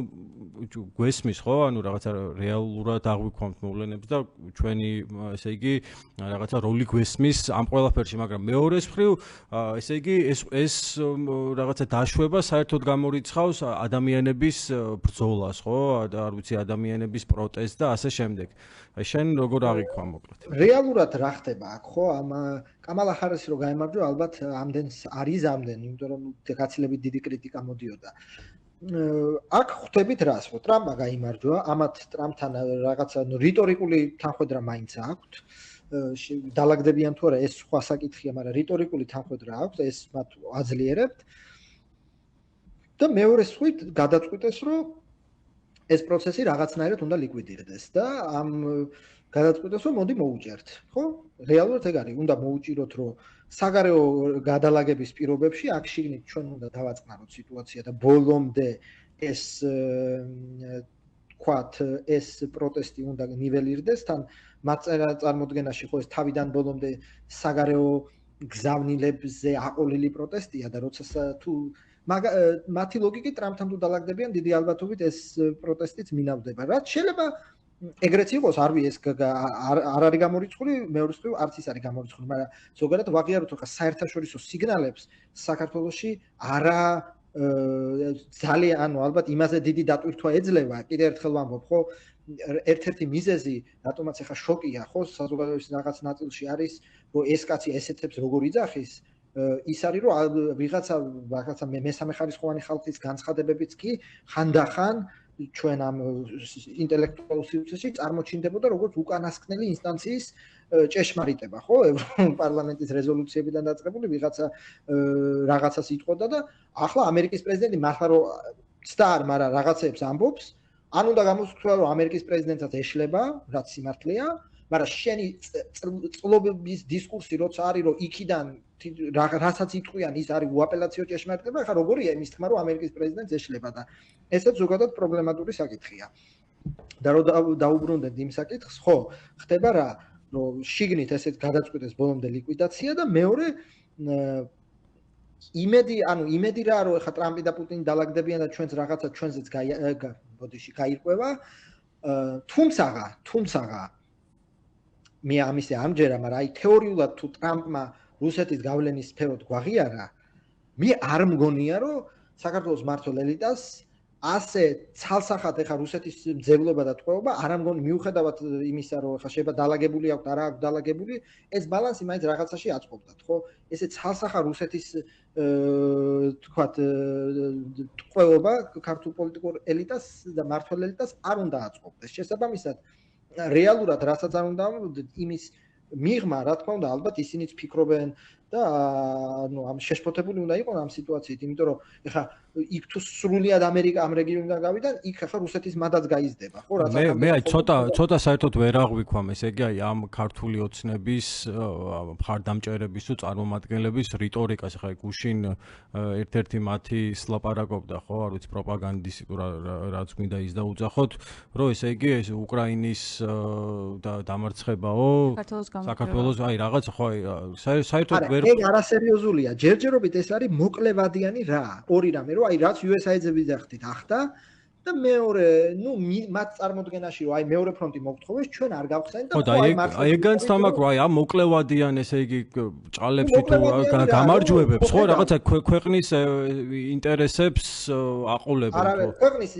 გვესმის ხო ანუ რაღაცა რეალურად აღვიქვამთ მოვლენებს და ჩვენი ესე იგი რაღაცა როლი გვესმის ამ ყველაფერში მაგრამ მეორეს მხრივ ესე იგი ეს რაღაცა დაშვება საერთოდ გამორიცხავს ადამიანების ბრძოლას ხო არ ვიცი ადამიანების პროტესტს და ასე შემდეგ აი შენ როგორ აღიქვამ მოკლედ რეალურად რა ხდება აქ ხო ამ კამალა ჰარისი რო გაემარჯვა ალბათ ამდენს არის ამდენ იმიტომ რომ გაცილებით დიდი კრიტიკა მოდიოდა აქ ხვდებით რას ხო ტრამპმა გაიმარჯვა ამათ ტრამპთან რაღაცა რიტორიკული თანხმედრა მაინც აქვთ დალაგდებიან თუ არა ეს სხვა საკითხია მაგრამ რიტორიკული თანხმედრა აქვს ეს მათ აძლიერებთ და მეორე სხვით გადაწყვიტეს რომ ეს პროცესი რაღაცნაირად უნდა ლიკვიდირდეს და ამ გადაწყვიტეს რომ მოდი მოუჭერთ ხო რეალურად ეგ არის უნდა მოუჭიროთ რომ საგარეო გადალაგების პირობებში აქ შიგნით ჩვენ უნდა დავაწყნაროთ სიტუაცია და ბოლომდე ეს თქვათ ეს პროტესტი უნდა ნიველირდეს თან მათ წარმოდგენაში ხო ეს თავიდან ბოლომდე საგარეო გზავნილებზე აყოლილი პროტესტია და როცა თუ მათი ლოგიკით ტრამპთან თუ დალაგდებიან დიდი ალბათობით ეს პროტესტიც მინავდება რაც შეიძლება ეგრეც იყოს, არ ვიცი, ეს არ არის გამორიცხული, მეორე მხრივ არც ის არის გამორიცხული, მაგრამ ზოგადად ვაღიაროთ ხა საერთაშორისო სიგნალებს საქართველოში არა ძალიან, ანუ ალბათ იმაზე დიდი დატვირთვა ეძლევა, კიდე ერთხელ ვამბობ, ხო, ერთ-ერთი მიზეზი, რატომაც ახლა შოკია, ხო, საზოგადოების რაღაც ნაწილში არის, რომ ეს კაცი ესეთებს როგორ იძახის, ის არის, რომ რაღაცა მესამე ხარისხოვანი ხალხის განცხადებებიც კი ხანდახან ჩვენ ამ ინტელექტუალურ სივრცეში წარმოჩინდებოდა როგორც უკანასკნელი ინსტანციის ჭეშმარიტება, ხო? ევროპარლამენტის რეზოლუციებიდან დაწყებული რაღაცას იტყოდა და ახლა ამერიკის პრეზიდენტი მართლა რომ ცდარ, მაგრამ რაღაცებს ამბობს, ან უნდა გამოსვლა რომ ამერიკის პრეზიდენტსაც ეშლება, რაც სიმართლეა, მაგრამ შენი წლობის დისკურსი როცა არის რომ იქიდან რასაც იტყვიან ის არის უაპელაციო ჭეშმარიტება, ხა როგორია იმის თქმა რომ ამერიკის პრეზიდენტს ეშლება და ესეც ზოგადად პრობლემატური საკითხია. და რომ დაუბრუნდეთ იმ საკითხს, ხო, ხდება რა, რომ შიგნით ესეთ გადაწყვეტეს ბოლომდე ლიკვიდაცია და მეორე იმედი რა რომ ხა ტრამპი და პუტინი დალაგდებიან და ჩვენც რაღაცა ჩვენზეც გაირკვევა, თუმცა მე ამისე ამჯერა, მაგრამ აი თეორიულად თუ ტრამპმა რუსეთის გავლენის სფეროთ გვაღიარა, მე არ მგონია რომ საქართველოს მმართველ ელიტას ასე ცალსახად ეხა რუსეთის მძევლობა და ტყვეობა არ ამგონი მიუხედავად იმისა რომ ეხა შეიძლება დალაგებული აქვს არა აქვს დალაგებული, ეს ბალანსი მაინც რაღაცაში აწყობდათ, ხო? ესე ცალსახად რუსეთის თქვათ ტყვეობა ქართულ პოლიტიკურ ელიტას და მმართველ ელიტას არ უნდა აწყობდეს. შესაბამისად რეალურად რასაც არ უნდა ამბობდეთ იმის მიღმა, რა თქმა უნდა, ალბათ ისინიც ფიქრობენ და ანუ ამ შეშფოთებული უნდა იყოს ამ სიტუაციით, იმიტომ რომ ეხა იქ თუ სრულიად ამერიკა ამ რეგიონიდან გავიდა, იქ ეხა რუსეთის მადაც გაიზრდება, ხო, რაც მე აი ცოტა საერთოდ ვერ აღვიქვამ, ესე იგი აი ამ ქართული ოცნების მხარდამჭერების თუ წარმომადგენლების რიტორიკას, ეხა გუშინ ერთ-ერთი მათი სლაპარაკობდა, ხო, არ ვიცი პროპაგანდისტი რაც გვინდა ის დაუძახოთ, რომ ესე იგი ეს უკრაინის დამარცხებაო საქართველოს აი რაღაც ხო აი საერთოდ ეგ არასერიოზულია. ჯერჯერობით ეს არის მოკლევადიანი რა. ორი რამე, რომ აი რაც USAID-ების დახტით ახდა და მეორე, ნუ მათ წარმოდგენაში რომ აი მეორე ფრონტი მოგთხოვეს, ჩვენ არ გავხსენეთ და აი ეგანც თამაკრო, აი ამ მოკლევადიან ესე იგი ჭალებში თუ გამარჯვებებს, ხო, რაღაცა ქვეყნის ინტერესებს აყოლებენ, ხო? არა, ქვეყნის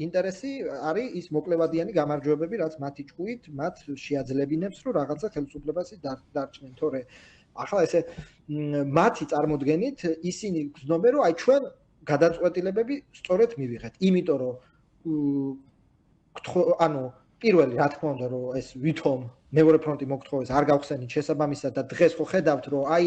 ინტერესი არის ის მოკლევადიანი გამარჯვებები, რაც მათი ჭუით მათ შეაძლებინებს, რომ რაღაცა ხელისუფლებაში დარჩნენ, თორე ახლა ესე მათი წარმოდგენით ისინი გრძნობენ რომ აი ჩვენ გადაწყვეტილებები სწორედ მივიღეთ, იმიტომ რომ ანუ პირველი რა თქმა უნდა რომ ეს ვითომ მეორე ფრონტი მოგთხოვეს არ გავხსენით შესაბამისად და დღეს ხო ხედავთ რომ აი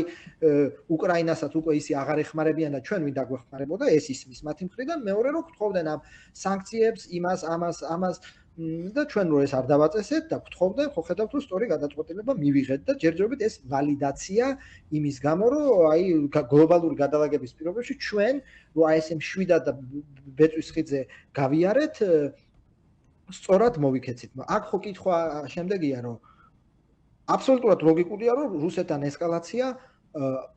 უკრაინასაც უკვე ისი აღარ ეხმარებიან და ჩვენ ვინ დაგვეხმარებოდა ეს ისმის მათი მხრიდან, მეორე რომ გთხოვდნენ ამ სანქციებს, იმას, ამას და ჩვენ რო ეს არ დავაწესეთ და გთხოვდნენ, ხო ხედავთ რომ სწორი გადაწყვეტილება მივიღეთ და ჯერჯერობით ეს ვალიდაცია იმის გამო რომ აი გლობალური გადალაგების პირობებში ჩვენ რო აი ეს მშვიდად და ბეწვის ხიდზე გავიარეთ სწორად მოვიქეცით. აქ ხო კითხვა შემდეგია რომ აბსოლუტურად ლოგიკურია რომ რუსეთთან ესკალაცია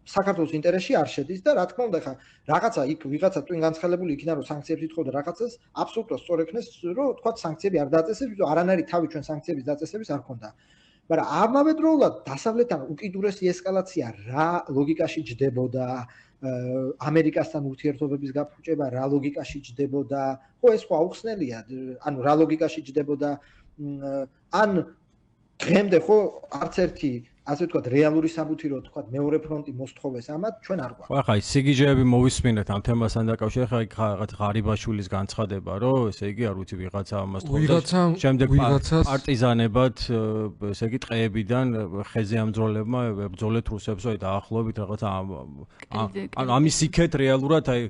საქართველოს ინტერესში არ შედის და რა თქმა უნდა ხა რაღაცა იქ ვიღაცა twin განცხადებული იქნა რომ სანქციებს ითხოვდა რაღაცას აბსოლუტურად სწორ ექნეს რომ თქვა სანქციები არ დააწესებს, იმიტომ არანაირი თავი ჩვენ სანქციების დაწესების არ ქონდა. მაგრამ ამავე დროულად დასავლეთთან უკიდურესი ესკალაცია რა ლოგიკაში ჯდებოდა, ამერიკასთან ურთიერთობების გაფუჭება რა ლოგიკაში ჯდებოდა, ხო ეს ხო აუხსნელია, ანუ რა ლოგიკაში ჯდებოდა, ან დღემდე ხო არც ერთი ასე ვთქვათ რეალური საბუთი რო ვთქვათ მეორე ფრონტი მოსთხოვეს ამათ ჩვენ არ გვაქვს. ხო ახლა ის სიგიჟეები მოვისმინეთ ამ თემასთან დაკავშირებით, ხა იქ რაღაც ღარიბაშვილის განცხადება, რომ ესე იგი არ ვიცი ვიღაცა ამას თხოვდა. შემდეგ პარტიზანებად ესე იგი ტყეებიდან ხეზე ამძროლებმა ებრძოლეთ რუსებს, აი დაახლოებით რაღაცა ანუ ამის იქეთ რეალურად აი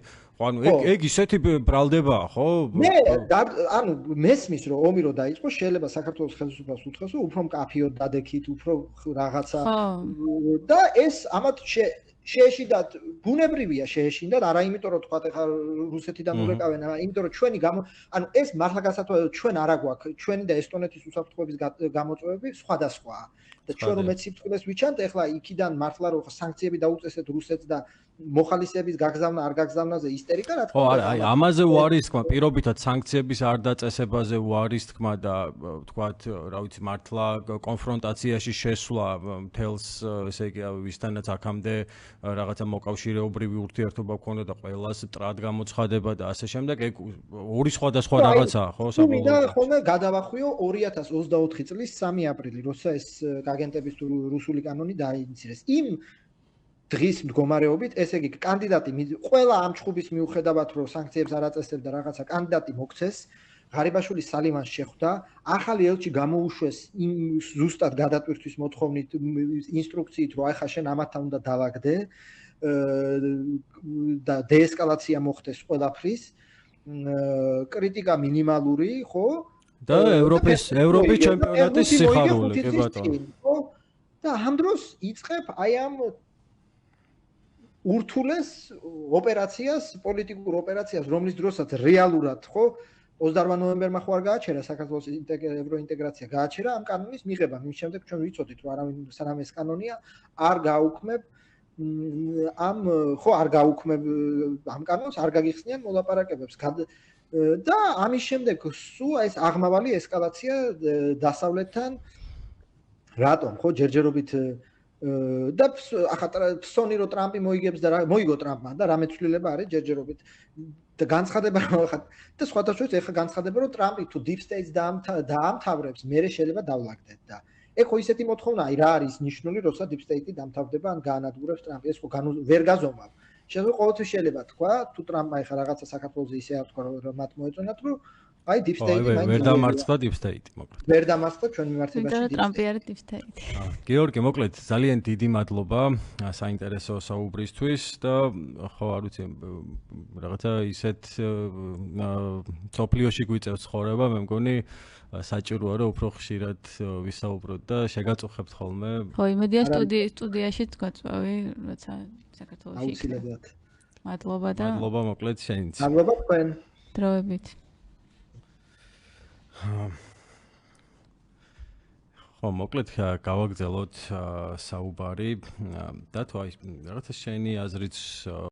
ანუ ეგ ისეთი ბრალდებაა, ხო? ანუ მესმის რომ ომი რო დაიწყო, შეიძლება საქართველოს ხელისუფლებას უთხრეს, რომ უფრო მკაფიოდ დადექით, უფრო რაღაცა და ეს ამათ შეეშინდათ, ბუნებრივია შეეშინდათ, არა იმიტომ რომ თქვა ეხლა რუსეთიდან ურეკავენ, იმიტომ რომ ჩვენი ანუ ეს მართლა გასათვალისწინებელია, ჩვენ არა გვაქვს, ჩვენი და ესტონეთის უსაფრთხოების გამოწვევები სხვადასხვაა. და ჩვენ რომ მეციფრეს ვიჩანთ, ეხლა იქიდან მართლა რომ სანქციები დაუწესეთ რუსეთს და მოხალისეების გაგზავნა არ გაგზავნაზე ისტერიკა რა თქმა უნდა. აი ამაზე უარის თქმა, პირობითად სანქციების არ დაწესებაზე უარის თქმა და ვთქვათ, რა ვიცი, მართლა კონფრონტაციაში შესვლა მთელს, ესე იგი, ვისთანაც აქამდე რაღაცა მოკავშირეობრივი ურთიერთობა გქონდა და ყველას ტრად გამოცხადება და ასე შემდეგ, ეგ ორი სხვადასხვა რაღაცაა, ხო, საბოლოოდ. და ხოლმე გადავახვიო 2024 წლის 3 აპრილი, როცა ეს აგენტების რუსული კანონი დაინიცირეს. იმ დღის მდგომარეობით, ესე იგი, კანდიდატი ყველა ამ ჩხუბის მიუხედავად, რომ სანქციებს არ აწესებდა რაღაცა, კანდიდატი მოქცეს, ღარიბაშვილი სალიმანს შეხვდა, ახალი ელჩი გამოუშვეს იმ ზუსტად გადატვირთვის მოთხოვნით, ინსტრუქციით, რომ ახლა შენ ამათთან უნდა დავაგდე და დეესკალაცია მოხდეს ყველაფრის, კრიტიკა მინიმალური, ხო? და ევროპის ჩემპიონატის სიხარული, კი ბატონო. და ამ დროს იწყებ აი ამ ურთულეს ოპერაციას, პოლიტიკურ ოპერაციას, რომლის დროსაც რეალურად, ხო, 28 ნოემბერმა ხო არ გააჩერა საქართველოს ევროინტეგრაცია, გააჩერა ამ კანონის მიღება. მის შემდეგ ჩვენ ვიცოდით, რომ არავინ სანამ ეს კანონია არ გააუქმებ არ გააუქმებ ამ კანონს, არ გაგიხსნიან მოლაპარაკებებს. და ამის შემდეგ სულ ეს აღმავალი ესკალაცია დასავლეთთან რატომ, ხო, ჯერჯერობით და ახლა ფსონი რომ ტრამპი მოიგებს და მოიგო ტრამპმა და რა მეცვლილება არის ჯერჯერობით და განცხადება რომ ახლა და სხვათა შორის ეხლა განცხადება რომ ტრამპი თუ deep states დაამთავრებს, მერე შეიძლება დავლაგდეთ და ეგ ხო ისეთი მოთხოვნაა, რა არის ნიშნული, როცა deep state-ი დამთავრდება ან გაანადგურებს ტრამპი, ეს ხო ვერ გაზომავ. შეიძლება ყოველთვის შეიძლება თქვა, თუ ტრამპმა ეხლა რაღაცა საქართველოს ისე არ თქვა, რომ მათ მოეწონათ, რომ აი deep state-ი მაინც ვერ დამარცხდა deep state-ი, მოკლედ. ვერ დამარცხდა ჩვენ მიმართებაში deep state-ი. ტრამპი არის deep state-ი. გიორგი, მოკლედ, ძალიან დიდი მადლობა საინტერესო საუბრისთვის და ხო, არ ვიცი, რაღაცა ისეთ სოფლიოში გვიწევს ცხოვრება, მე მგონი საჭიროა რომ უფრო ხშირად ვისაუბროთ და შეგაწუხებთ ხოლმე. ხო, იმედია სტუდიაშიც გვაწვევი, როცა საქართველოში. აუცილებლად. მადლობა და მადლობა მოკლედ შენც. მადლობა თქვენ. დროებით. ხო, მოკლედ გავაგზავნოთ საუბარი და თუ აი რაღაცა შენი აზრიც